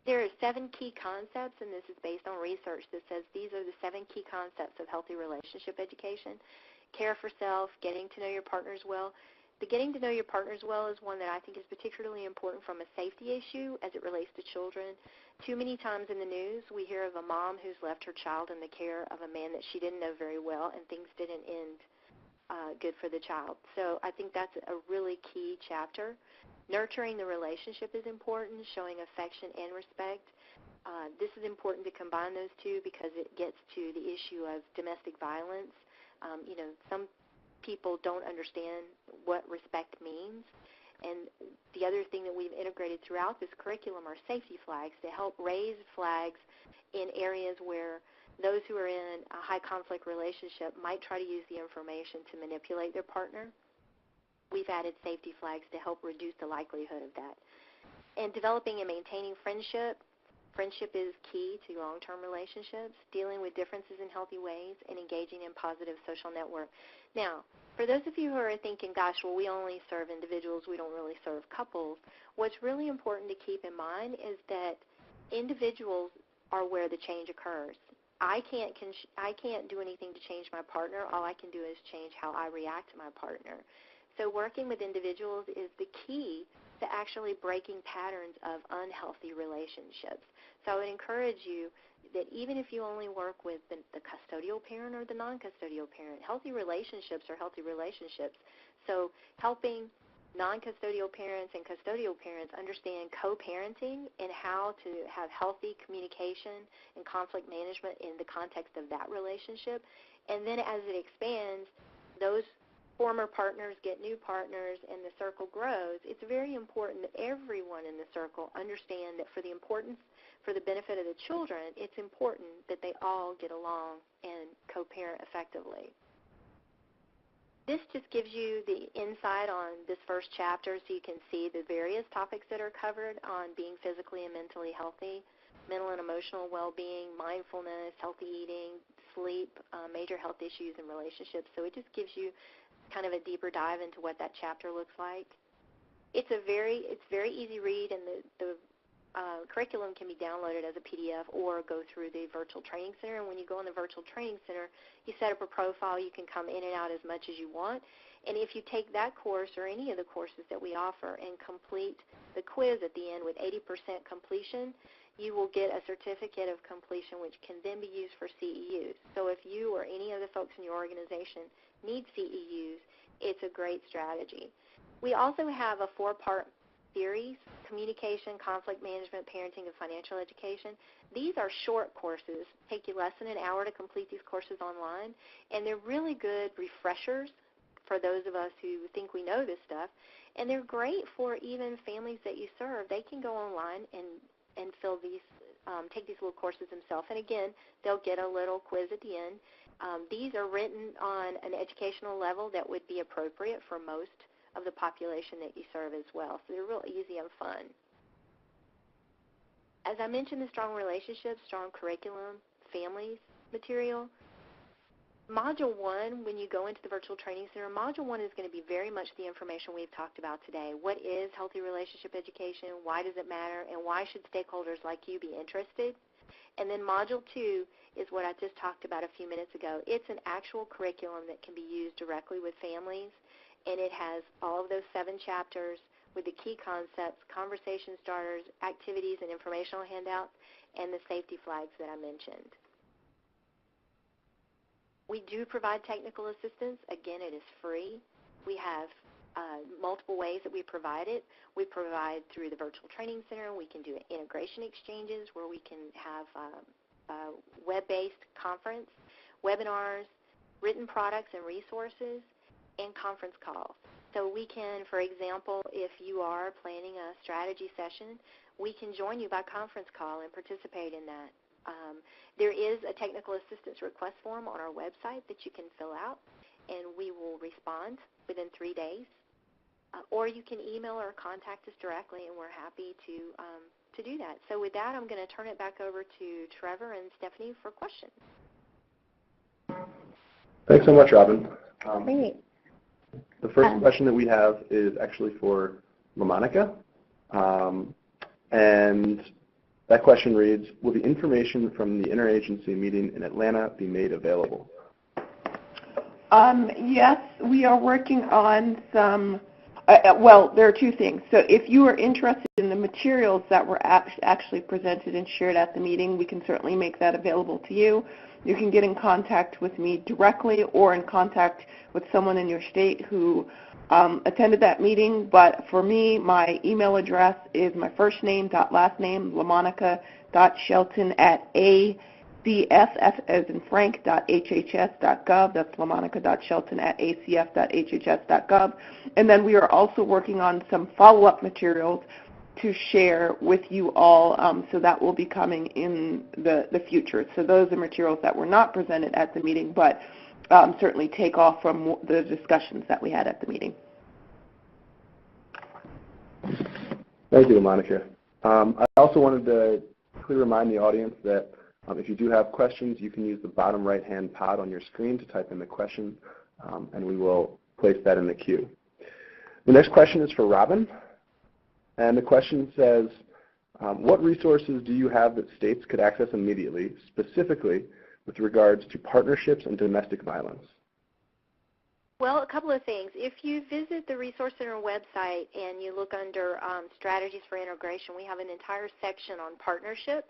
There are 7 key concepts, and this is based on research that says these are the 7 key concepts of healthy relationship education. Care for self, getting to know your partners well. The getting to know your partners well is one that I think is particularly important from a safety issue as it relates to children. Too many times in the news we hear of a mom who's left her child in the care of a man that she didn't know very well, and things didn't end good for the child. So I think that's a really key chapter. Nurturing the relationship is important, showing affection and respect. This is important to combine those two because it gets to the issue of domestic violence. Some people don't understand what respect means. And the other thing that we've integrated throughout this curriculum are safety flags to help raise flags in areas where those who are in a high conflict relationship might try to use the information to manipulate their partner. We've added safety flags to help reduce the likelihood of that. And developing and maintaining friendship. Friendship is key to long-term relationships, dealing with differences in healthy ways, and engaging in positive social network. Now, for those of you who are thinking, gosh, well, we only serve individuals, we don't really serve couples, what's really important to keep in mind is that individuals are where the change occurs. I can't do anything to change my partner. All I can do is change how I react to my partner. So working with individuals is the key to actually breaking patterns of unhealthy relationships. So I would encourage you that even if you only work with the custodial parent or the non-custodial parent, healthy relationships are healthy relationships. So helping non-custodial parents and custodial parents understand co-parenting and how to have healthy communication and conflict management in the context of that relationship. And then as it expands, those former partners get new partners and the circle grows, it's very important that everyone in the circle understand that for the benefit of the children, it's important that they all get along and co-parent effectively. This just gives you the insight on this first chapter so you can see the various topics that are covered on being physically and mentally healthy, mental and emotional well-being, mindfulness, healthy eating, sleep, major health issues, and relationships. So it just gives you kind of a deeper dive into what that chapter looks like. It's very easy read, and the curriculum can be downloaded as a PDF or go through the virtual training center. And when you go in the virtual training center, you set up a profile. You can come in and out as much as you want. And if you take that course or any of the courses that we offer and complete the quiz at the end with 80% completion, you will get a certificate of completion which can then be used for CEUs. So if you or any of the folks in your organization need CEUs, it's a great strategy. We also have a 4-part series: communication, conflict management, parenting, and financial education. These are short courses. Take you less than an hour to complete these courses online, and they're really good refreshers for those of us who think we know this stuff, and they're great for even families that you serve. They can go online and fill these, take these little courses themselves, and again, they'll get a little quiz at the end. These are written on an educational level that would be appropriate for most of the population that you serve as well. So they're real easy and fun. As I mentioned, the strong relationships, strong curriculum, families material. Module 1, when you go into the virtual training center, Module 1 is going to be very much the information we've talked about today. What is healthy relationship education? Why does it matter? And why should stakeholders like you be interested? And then Module 2 is what I just talked about a few minutes ago. It's an actual curriculum that can be used directly with families, and it has all of those 7 chapters with the key concepts, conversation starters, activities and informational handouts, and the safety flags that I mentioned. We do provide technical assistance. Again, it is free. We have multiple ways that we provide it. We provide through the virtual training center. We can do integration exchanges where we can have web-based conference, webinars, written products and resources, and conference calls. So we can, for example, if you are planning a strategy session, we can join you by conference call and participate in that. There is a technical assistance request form on our website that you can fill out, and we will respond within 3 days. Or you can email or contact us directly, and we're happy to do that. So with that, I'm going to turn it back over to Trevor and Stephanie for questions. Thanks so much, Robin. Great. The first question that we have is actually for LaMonica. And that question reads, will the information from the interagency meeting in Atlanta be made available? Yes, we are working on some, well, there are 2 things. So if you are interested in the materials that were actually presented and shared at the meeting, we can certainly make that available to you. You can get in contact with me directly or in contact with someone in your state who attended that meeting. But for me, my email address is my first name dot last name, lamonica.shelton at acf as in frank.hhs.gov. That's lamonica.shelton at acf.hhs.gov. And then we are also working on some follow-up materials to share with you all, so that will be coming in the future. So those are materials that were not presented at the meeting, but certainly take off from the discussions that we had at the meeting. Thank you, LaMonica. I also wanted to quickly remind the audience that if you do have questions, you can use the bottom right-hand pod on your screen to type in the question, and we will place that in the queue. The next question is for Robin. And the question says, what resources do you have that states could access immediately, specifically with regards to partnerships and domestic violence? Well, a couple of things. If you visit the Resource Center website and you look under Strategies for Integration, we have an entire section on partnerships.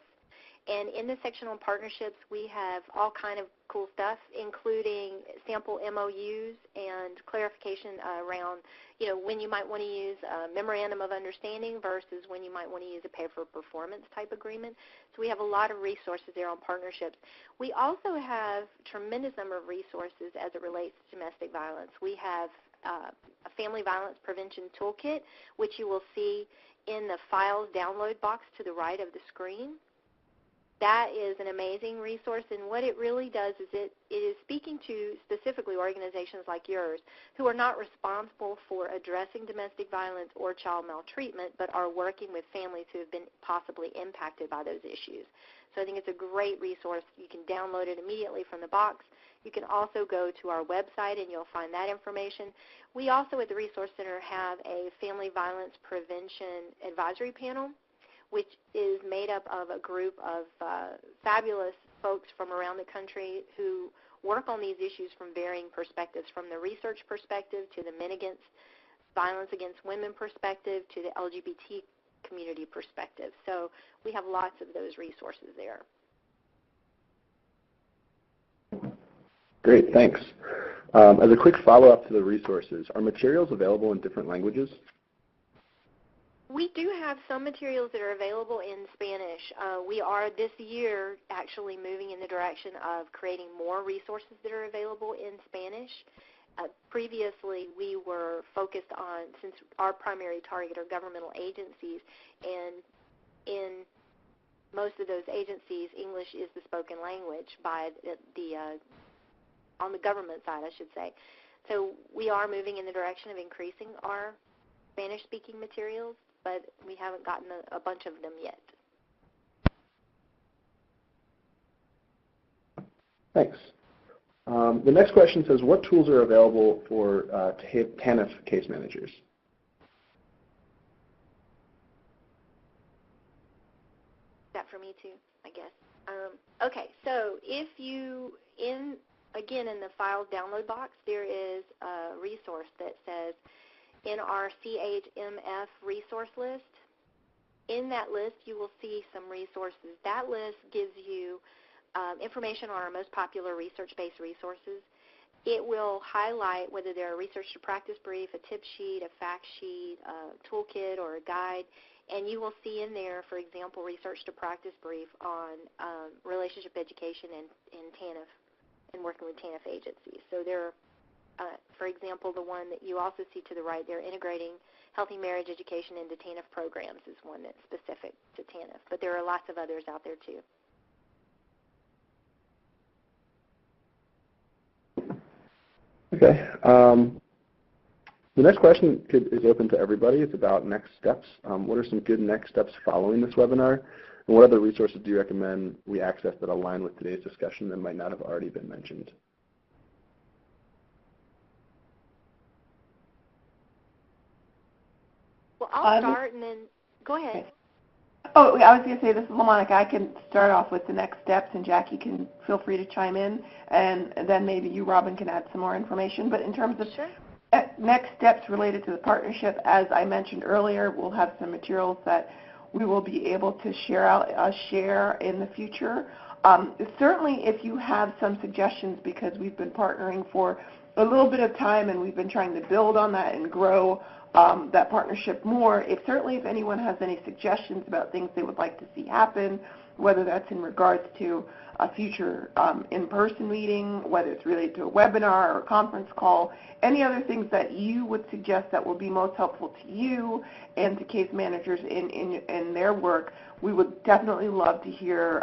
And in the section on partnerships, we have all kind of cool stuff, including sample MOUs and clarification around, when you might want to use a memorandum of understanding versus when you might want to use a pay-for-performance type agreement. So we have a lot of resources there on partnerships. We also have a tremendous number of resources as it relates to domestic violence. We have a family violence prevention toolkit, which you will see in the files download box to the right of the screen. That is an amazing resource, and what it really does is it is speaking to specifically organizations like yours who are not responsible for addressing domestic violence or child maltreatment, but are working with families who have been possibly impacted by those issues. So I think it's a great resource. You can download it immediately from the box. You can also go to our website and you'll find that information. We also at the Resource Center have a family violence prevention advisory panel, which is made up of a group of fabulous folks from around the country who work on these issues from varying perspectives, from the research perspective to the men against violence against women perspective to the LGBT community perspective. So we have lots of those resources there. Great, thanks. As a quick follow-up to the resources, are materials available in different languages? We do have some materials that are available in Spanish. We are this year actually moving in the direction of creating more resources that are available in Spanish. Previously, we were focused on, since our primary target are governmental agencies, and in most of those agencies, English is the spoken language by on the government side, I should say. So we are moving in the direction of increasing our Spanish-speaking materials, but we haven't gotten a bunch of them yet. Thanks. The next question says, what tools are available for TANF case managers? That for me too, I guess. Okay, so if you, again, in the files download box, there is a resource that says, in our CHMF resource list, in that list you will see some resources. That list gives you information on our most popular research-based resources. It will highlight whether they're a research to practice brief, a tip sheet, a fact sheet, a toolkit, or a guide. And you will see in there, for example, research to practice brief on relationship education and TANF and working with TANF agencies. So there are, for example, the one that you also see to the right, they're integrating healthy marriage education into TANF programs is one that's specific to TANF. But there are lots of others out there too. Okay. The next question is open to everybody. It's about next steps. What are some good next steps following this webinar? And what other resources do you recommend we access that align with today's discussion that might not have already been mentioned? Well, I'll start and then go ahead. Oh, I was going to say, this is LaMonica. I can start off with the next steps, and Jackie can feel free to chime in, and then maybe you, Robin, can add some more information. But in terms of next steps related to the partnership, as I mentioned earlier, we'll have some materials that we will be able to share in the future. Certainly, if you have some suggestions, because we've been partnering for a little bit of time and we've been trying to build on that and grow that partnership more, if anyone has any suggestions about things they would like to see happen, whether that's in regards to a future in-person meeting, whether it's related to a webinar or a conference call, any other things that you would suggest that will be most helpful to you and to case managers in their work, we would definitely love to hear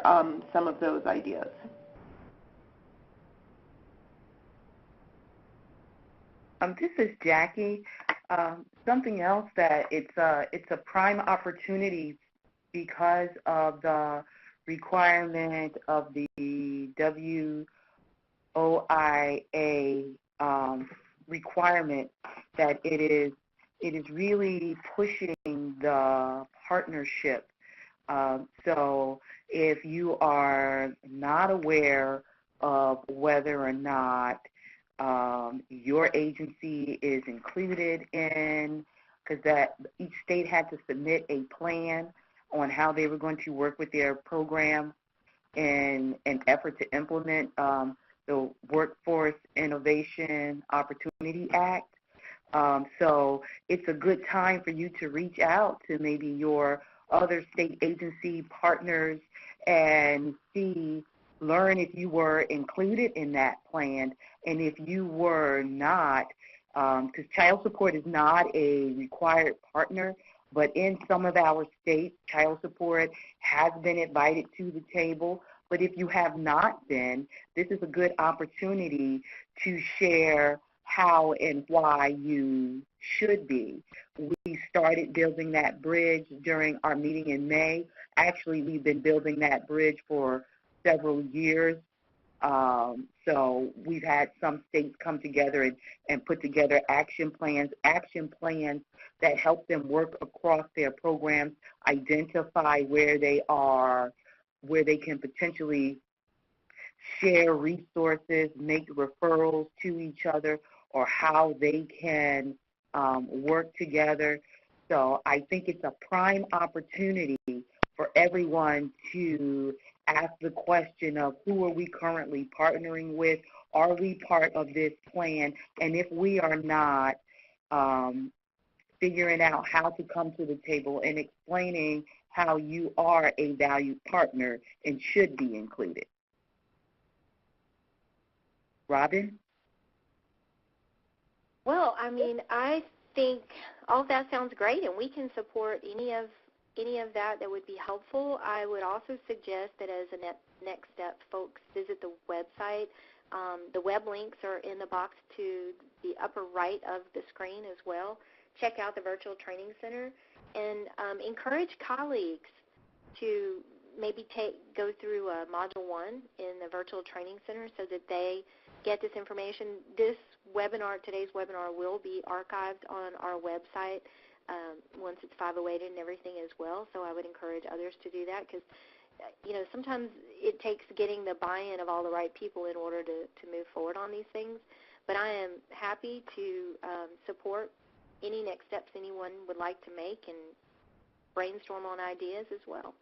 some of those ideas. This is Jackie. Something else that it's a prime opportunity because of the requirement of the WOIA requirement that it is really pushing the partnership. So if you are not aware of whether or not your agency is included in, because that each state had to submit a plan on how they were going to work with their program in an effort to implement the Workforce Innovation Opportunity Act. So it's a good time for you to reach out to maybe your other state agency partners and learn if you were included in that plan, and if you were not, because child support is not a required partner, but in some of our states, child support has been invited to the table. But if you have not been, this is a good opportunity to share how and why you should be. We started building that bridge during our meeting in May. Actually, we've been building that bridge for several years. So we've had some states come together and put together action plans that help them work across their programs, identify where they are, where they can potentially share resources, make referrals to each other, or how they can work together. So I think it's a prime opportunity for everyone to ask the question of who are we currently partnering with? Are we part of this plan? And if we are not, figuring out how to come to the table and explaining how you are a valued partner and should be included. Robin? Well, I mean, I think all of that sounds great, and we can support any of that would be helpful. I would also suggest that as a next step, folks visit the website. The web links are in the box to the upper right of the screen as well. Check out the Virtual Training Center, and encourage colleagues to maybe go through Module 1 in the Virtual Training Center so that they get this information. Today's webinar will be archived on our website once it's 508 and everything as well, so I would encourage others to do that, because sometimes it takes getting the buy-in of all the right people in order to move forward on these things. But I am happy to support any next steps anyone would like to make and brainstorm on ideas as well.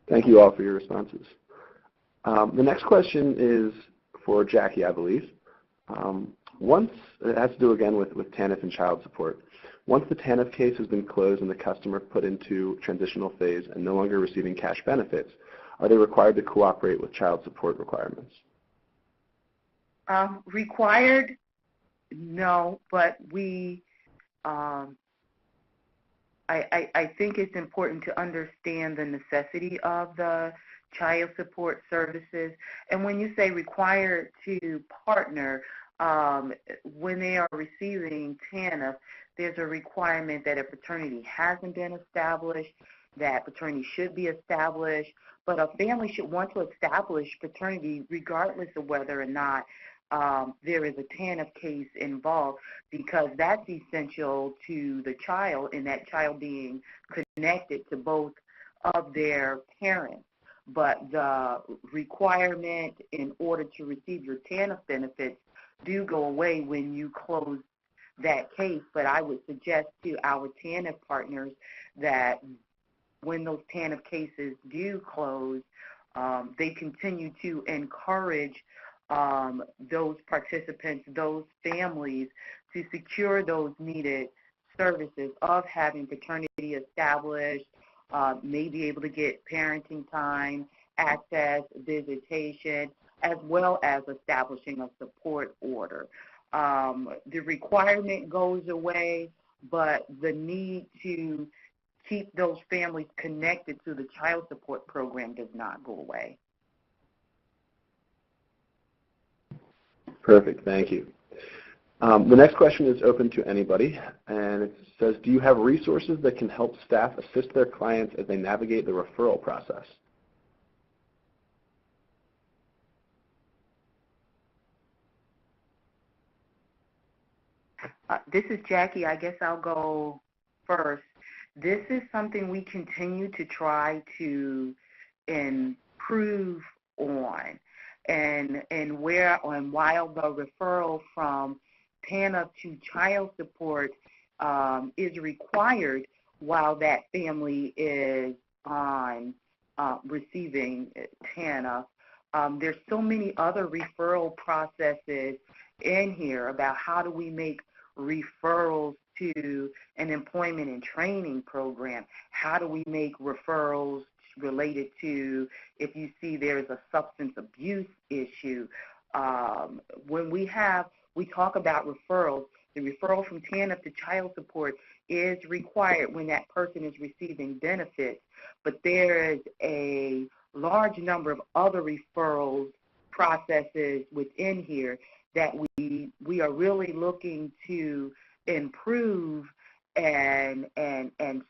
Thank you all for your responses. The next question is for Jackie, I believe. It has to do again with TANF and child support. Once the TANF case has been closed and the customer put into transitional phase and no longer receiving cash benefits, are they required to cooperate with child support requirements? Required, no, but I think it's important to understand the necessity of the child support services. And when you say required to partner, when they are receiving TANF, there's a requirement that a paternity hasn't been established, that paternity should be established, but a family should want to establish paternity regardless of whether or not there is a TANF case involved, because that's essential to the child and that child being connected to both of their parents. But the requirement in order to receive your TANF benefits do go away when you close that case. But I would suggest to our TANF partners that when those TANF cases do close, they continue to encourage those participants, those families, to secure those needed services of having paternity established, may be able to get parenting time, access, visitation, as well as establishing a support order. The requirement goes away, but the need to keep those families connected to the child support program does not go away. Perfect, thank you. The next question is open to anybody, and it says, do you have resources that can help staff assist their clients as they navigate the referral process? This is Jackie. I guess I'll go first. This is something we continue to try to improve on. And while the referral from TANF to child support is required while that family is on receiving TANF. There's so many other referral processes in here about how do we make referrals to an employment and training program. How do we make referrals related to if you see there's a substance abuse issue. When we talk about referrals, the referral from TANF to child support is required when that person is receiving benefits, but there is a large number of other referrals processes within here that we are really looking to improve and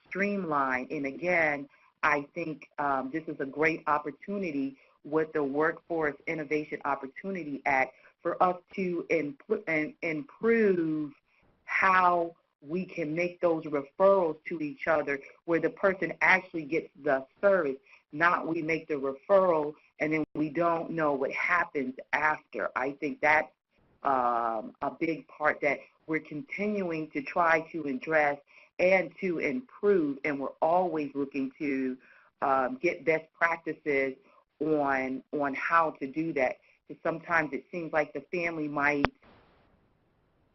streamline. And again, I think this is a great opportunity with the Workforce Innovation Opportunity Act for us to improve how we can make those referrals to each other where the person actually gets the service, not we make the referral and then we don't know what happens after. I think that's a big part that we're continuing to try to address and to improve, and we're always looking to get best practices on how to do that. Because sometimes it seems like the family might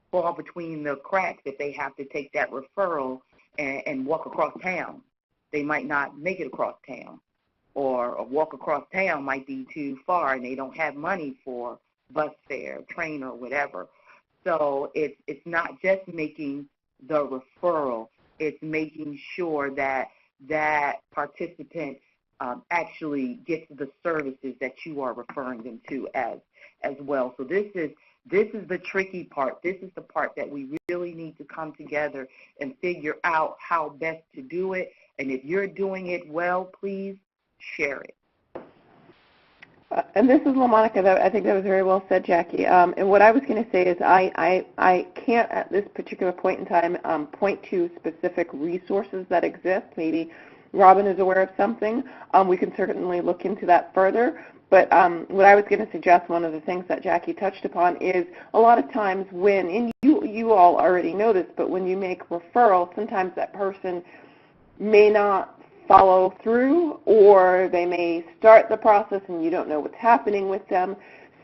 fall between the cracks if they have to take that referral and walk across town. They might not make it across town, or a walk across town might be too far and they don't have money for bus fare, train, or whatever. So it's not just making the referral, it's making sure that that participant actually gets the services that you are referring them to as well. So this is the tricky part. This is the part that we really need to come together and figure out how best to do it. And if you're doing it well, please share it. And this is LaMonica. I think that was very well said, Jackie. And what I was going to say is I can't at this particular point in time point to specific resources that exist. Maybe Robin is aware of something. We can certainly look into that further. But what I was going to suggest, one of the things that Jackie touched upon, is a lot of times when, and you all already know this, but when you make referrals, sometimes that person may not follow through, or they may start the process and you don't know what's happening with them.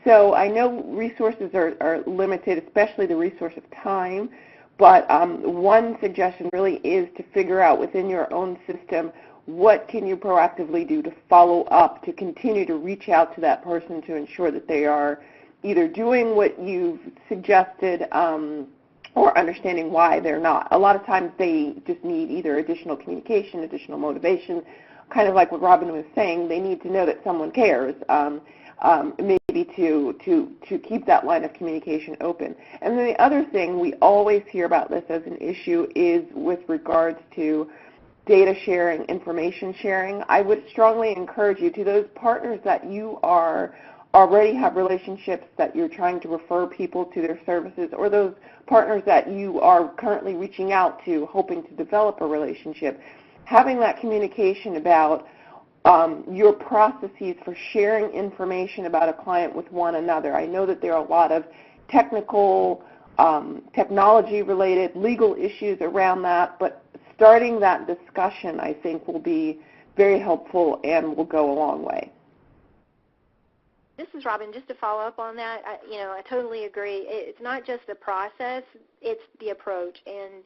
So I know resources are limited, especially the resource of time, but one suggestion really is to figure out within your own system what can you proactively do to follow up, to continue to reach out to that person to ensure that they are either doing what you've suggested or understanding why they're not. A lot of times they just need either additional communication, additional motivation, kind of like what Robin was saying. They need to know that someone cares, maybe to keep that line of communication open. And then the other thing, we always hear about this as an issue, is with regards to data sharing, information sharing. I would strongly encourage you, to those partners that you already have relationships that you're trying to refer people to their services, or those partners that you are currently reaching out to hoping to develop a relationship, having that communication about your processes for sharing information about a client with one another. I know that there are a lot of technical, technology-related, legal issues around that, but starting that discussion, I think, will be very helpful and will go a long way. This is Robin. Just to follow up on that, I totally agree. It's not just the process, it's the approach. And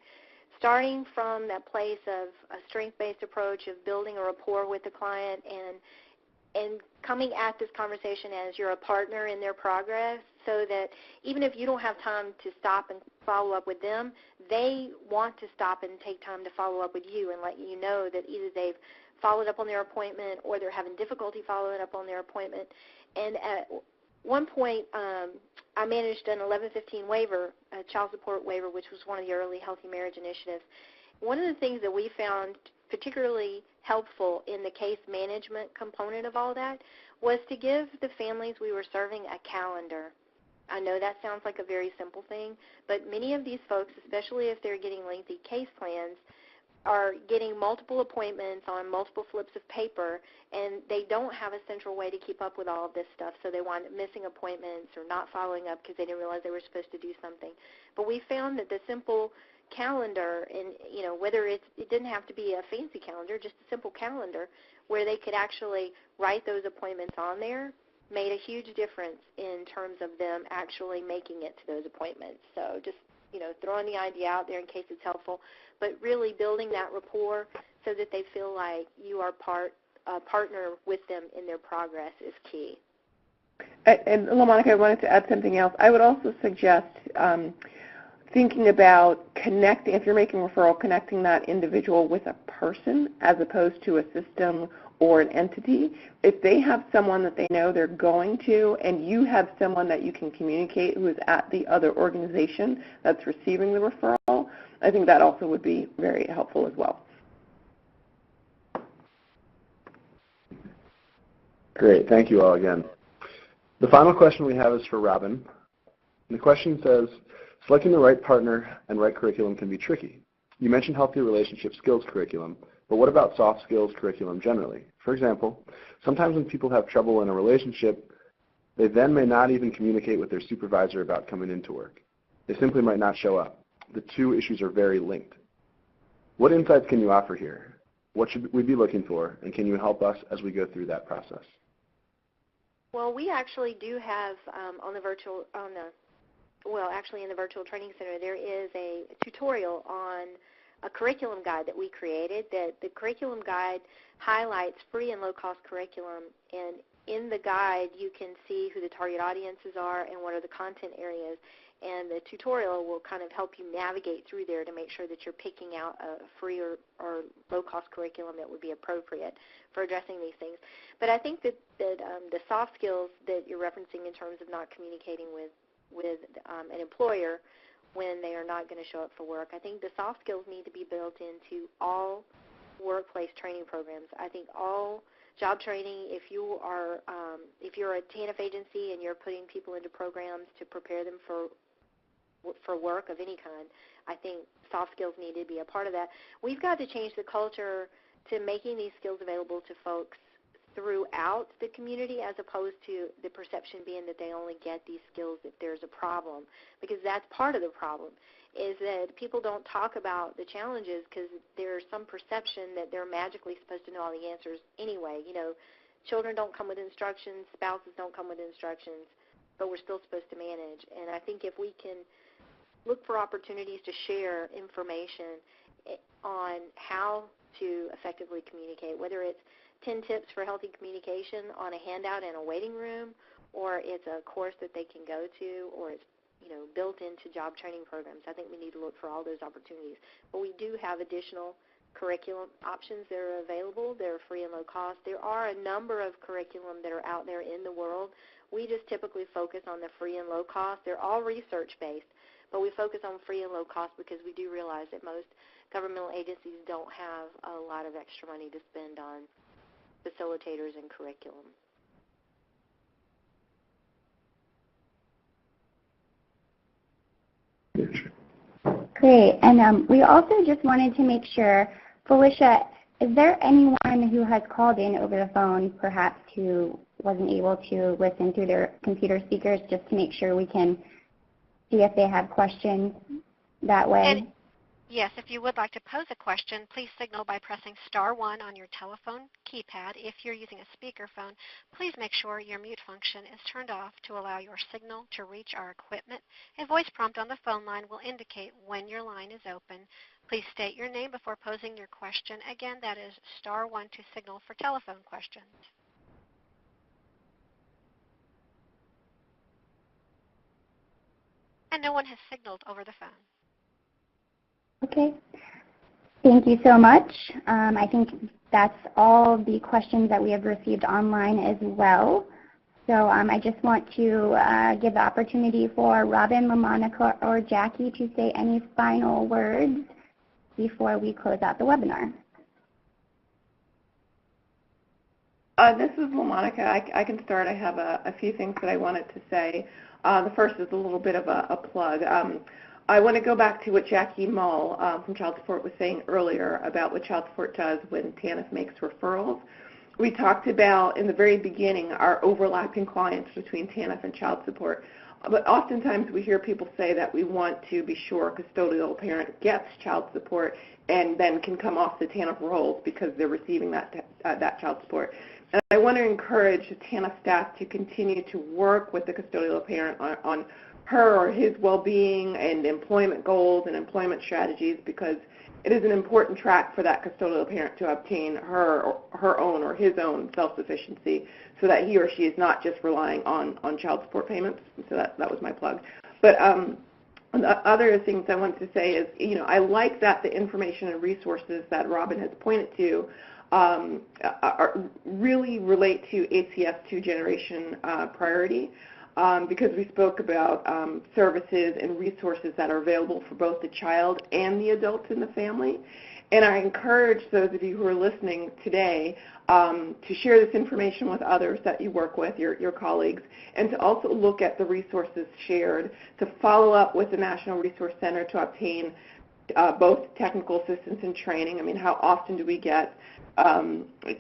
starting from that place of a strength-based approach of building a rapport with the client and coming at this conversation as you're a partner in their progress, so that even if you don't have time to stop and follow up with them, they want to stop and take time to follow up with you and let you know that either they've followed up on their appointment or they're having difficulty following up on their appointment. And at one point, I managed an 1115 waiver, a child support waiver, which was one of the early Healthy Marriage initiatives. One of the things that we found particularly helpful in the case management component of all that was to give the families we were serving a calendar. I know that sounds like a very simple thing, but many of these folks, especially if they're getting lengthy case plans, are getting multiple appointments on multiple slips of paper, and they don't have a central way to keep up with all of this stuff, so they wind up missing appointments or not following up because they didn't realize they were supposed to do something. But we found that the simple calendar, and whether it didn't have to be a fancy calendar, just a simple calendar, where they could actually write those appointments on there made a huge difference in terms of them actually making it to those appointments. So just, throwing the idea out there in case it's helpful, but really building that rapport so that they feel like you are a partner with them in their progress is key. And LaMonica, I wanted to add something else. I would also suggest thinking about if you're making a referral, connecting that individual with a person as opposed to a system or an entity. If they have someone that they know they're going to, and you have someone that you can communicate who is at the other organization that's receiving the referral, I think that also would be very helpful as well. Great. Thank you all again. The final question we have is for Robin. And the question says, selecting the right partner and right curriculum can be tricky. You mentioned healthy relationship skills curriculum, but what about soft skills curriculum generally? For example, sometimes when people have trouble in a relationship, they then may not even communicate with their supervisor about coming into work. They simply might not show up. The two issues are very linked. What insights can you offer here? What should we be looking for, and can you help us as we go through that process? Well, we actually do have in the virtual training center, there is a tutorial on a curriculum guide that we created. That the curriculum guide highlights free and low-cost curriculum, and in the guide you can see who the target audiences are and what are the content areas. And the tutorial will kind of help you navigate through there to make sure that you're picking out a free or low-cost curriculum that would be appropriate for addressing these things. But I think that the soft skills that you're referencing in terms of not communicating with an employer when they are not going to show up for work, I think the soft skills need to be built into all workplace training programs. I think all job training, if you're a TANF agency and you're putting people into programs to prepare them for work of any kind, I think soft skills need to be a part of that. We've got to change the culture to making these skills available to folks throughout the community, as opposed to the perception being that they only get these skills if there's a problem, because that's part of the problem, is that people don't talk about the challenges because there's some perception that they're magically supposed to know all the answers anyway. Children don't come with instructions, spouses don't come with instructions, but we're still supposed to manage. And I think if we can look for opportunities to share information on how to effectively communicate, whether it's 10 tips for healthy communication on a handout in a waiting room, or it's a course that they can go to, or it's built into job training programs. I think we need to look for all those opportunities. But we do have additional curriculum options that are available. They're free and low cost. There are a number of curriculum that are out there in the world. We just typically focus on the free and low cost. They're all research-based, but we focus on free and low cost because we do realize that most governmental agencies don't have a lot of extra money to spend on facilitators and curriculum. Great. And we also just wanted to make sure, Felicia, is there anyone who has called in over the phone, perhaps who wasn't able to listen through their computer speakers, just to make sure we can see if they have questions that way? And yes, if you would like to pose a question, please signal by pressing *1 on your telephone keypad. If you're using a speakerphone, please make sure your mute function is turned off to allow your signal to reach our equipment. A voice prompt on the phone line will indicate when your line is open. Please state your name before posing your question. Again, that is *1 to signal for telephone questions. And no one has signaled over the phone. Okay. Thank you so much. I think that's all the questions that we have received online as well. So I just want to give the opportunity for Robin, LaMonica, or Jackie to say any final words before we close out the webinar. This is LaMonica. I can start. I have a few things that I wanted to say. The first is a little bit of a plug. I want to go back to what Jackie Mull from Child Support was saying earlier about what Child Support does when TANF makes referrals. We talked about, in the very beginning, our overlapping clients between TANF and Child Support. But oftentimes we hear people say that we want to be sure a custodial parent gets child support and then can come off the TANF rolls because they're receiving that child support. And I want to encourage the TANF staff to continue to work with the custodial parent on her or his well-being and employment goals and employment strategies, because it is an important track for that custodial parent to obtain her own or his own self-sufficiency, so that he or she is not just relying on child support payments. So that was my plug. But the other things I wanted to say is, I like that the information and resources that Robin has pointed to really relate to ACS 2-generation priority, because we spoke about services and resources that are available for both the child and the adults in the family. And I encourage those of you who are listening today to share this information with others that you work with, your colleagues, and to also look at the resources shared, to follow up with the National Resource Center to obtain both technical assistance and training. I mean, how often do we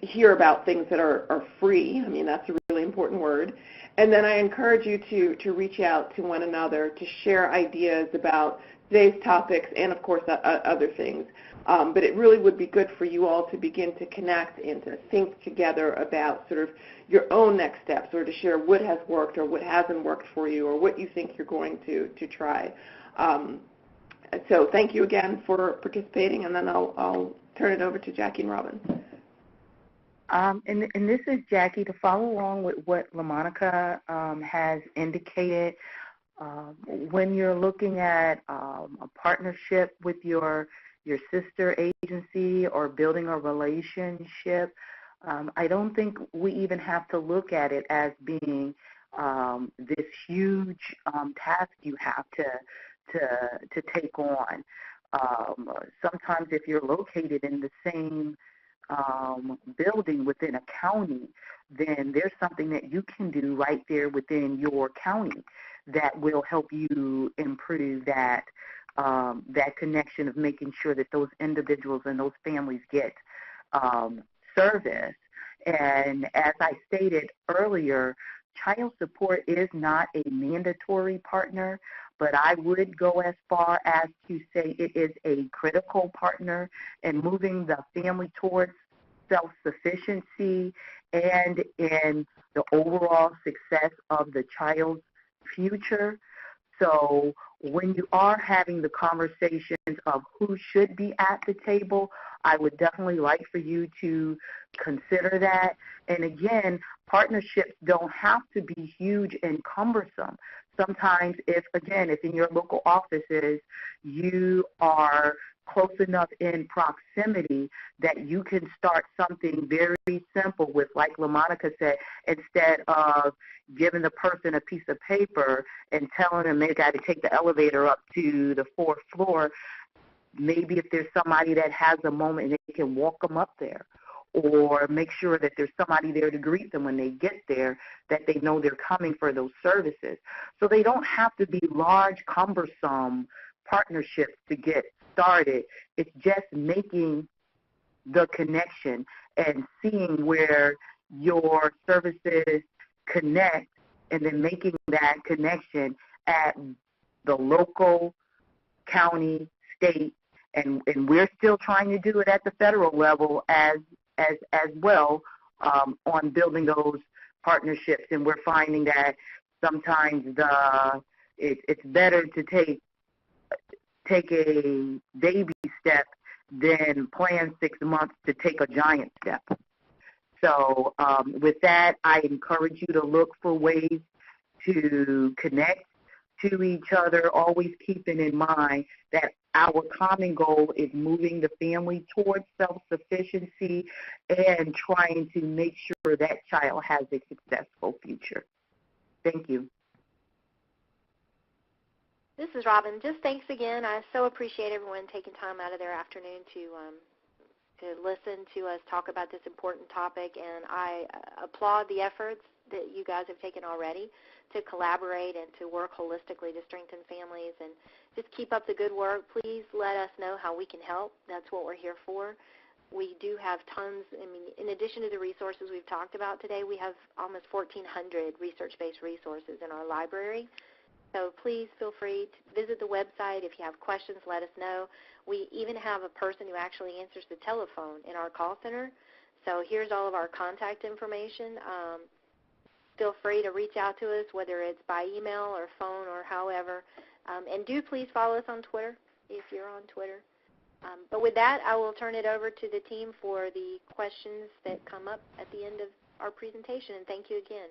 hear about things that are free? I mean, that's a really important word. And then I encourage you to reach out to one another to share ideas about today's topics and, of course, other things. But it really would be good for you all to begin to connect and to think together about sort of your own next steps, or to share what has worked or what hasn't worked for you, or what you think you're going to try. So thank you again for participating, and then I'll turn it over to Jackie and Robin. And this is Jackie. To follow along with what LaMonica has indicated, when you're looking at a partnership with your sister agency or building a relationship, I don't think we even have to look at it as being this huge task you have to take on. Sometimes if you're located in the same building within a county, then there's something that you can do right there within your county that will help you improve that connection of making sure that those individuals and those families get service. And as I stated earlier, child support is not a mandatory partner, but I would go as far as to say it is a critical partner in moving the family towards self-sufficiency and in the overall success of the child's future. So when you are having the conversations of who should be at the table, I would definitely like for you to consider that. And again, partnerships don't have to be huge and cumbersome. Sometimes if in your local offices you are close enough in proximity that you can start something very simple with, like LaMonica said, instead of giving the person a piece of paper and telling them they got to take the elevator up to the 4th floor, maybe if there's somebody that has a moment and they can walk them up there, or make sure that there's somebody there to greet them when they get there, that they know they're coming for those services. So they don't have to be large, cumbersome partnerships to get started. It's just making the connection and seeing where your services connect, and then making that connection at the local, county, state, and we're still trying to do it at the federal level as well, on building those partnerships. And we're finding that sometimes it's better to take a baby step than plan 6 months to take a giant step. So with that, I encourage you to look for ways to connect to each other, always keeping in mind that our common goal is moving the family towards self-sufficiency and trying to make sure that child has a successful future. Thank you. This is Robin. Just thanks again. I so appreciate everyone taking time out of their afternoon to listen to us talk about this important topic, and I applaud the efforts that you guys have taken already to collaborate and to work holistically to strengthen families, and just keep up the good work. Please let us know how we can help. That's what we're here for. We do have tons. I mean, in addition to the resources we've talked about today, we have almost 1,400 research-based resources in our library. So please feel free to visit the website. If you have questions, let us know. We even have a person who actually answers the telephone in our call center. So here's all of our contact information. Feel free to reach out to us, whether it's by email or phone or however. And do please follow us on Twitter if you're on Twitter. But with that, I will turn it over to the team for the questions that come up at the end of our presentation. And thank you again.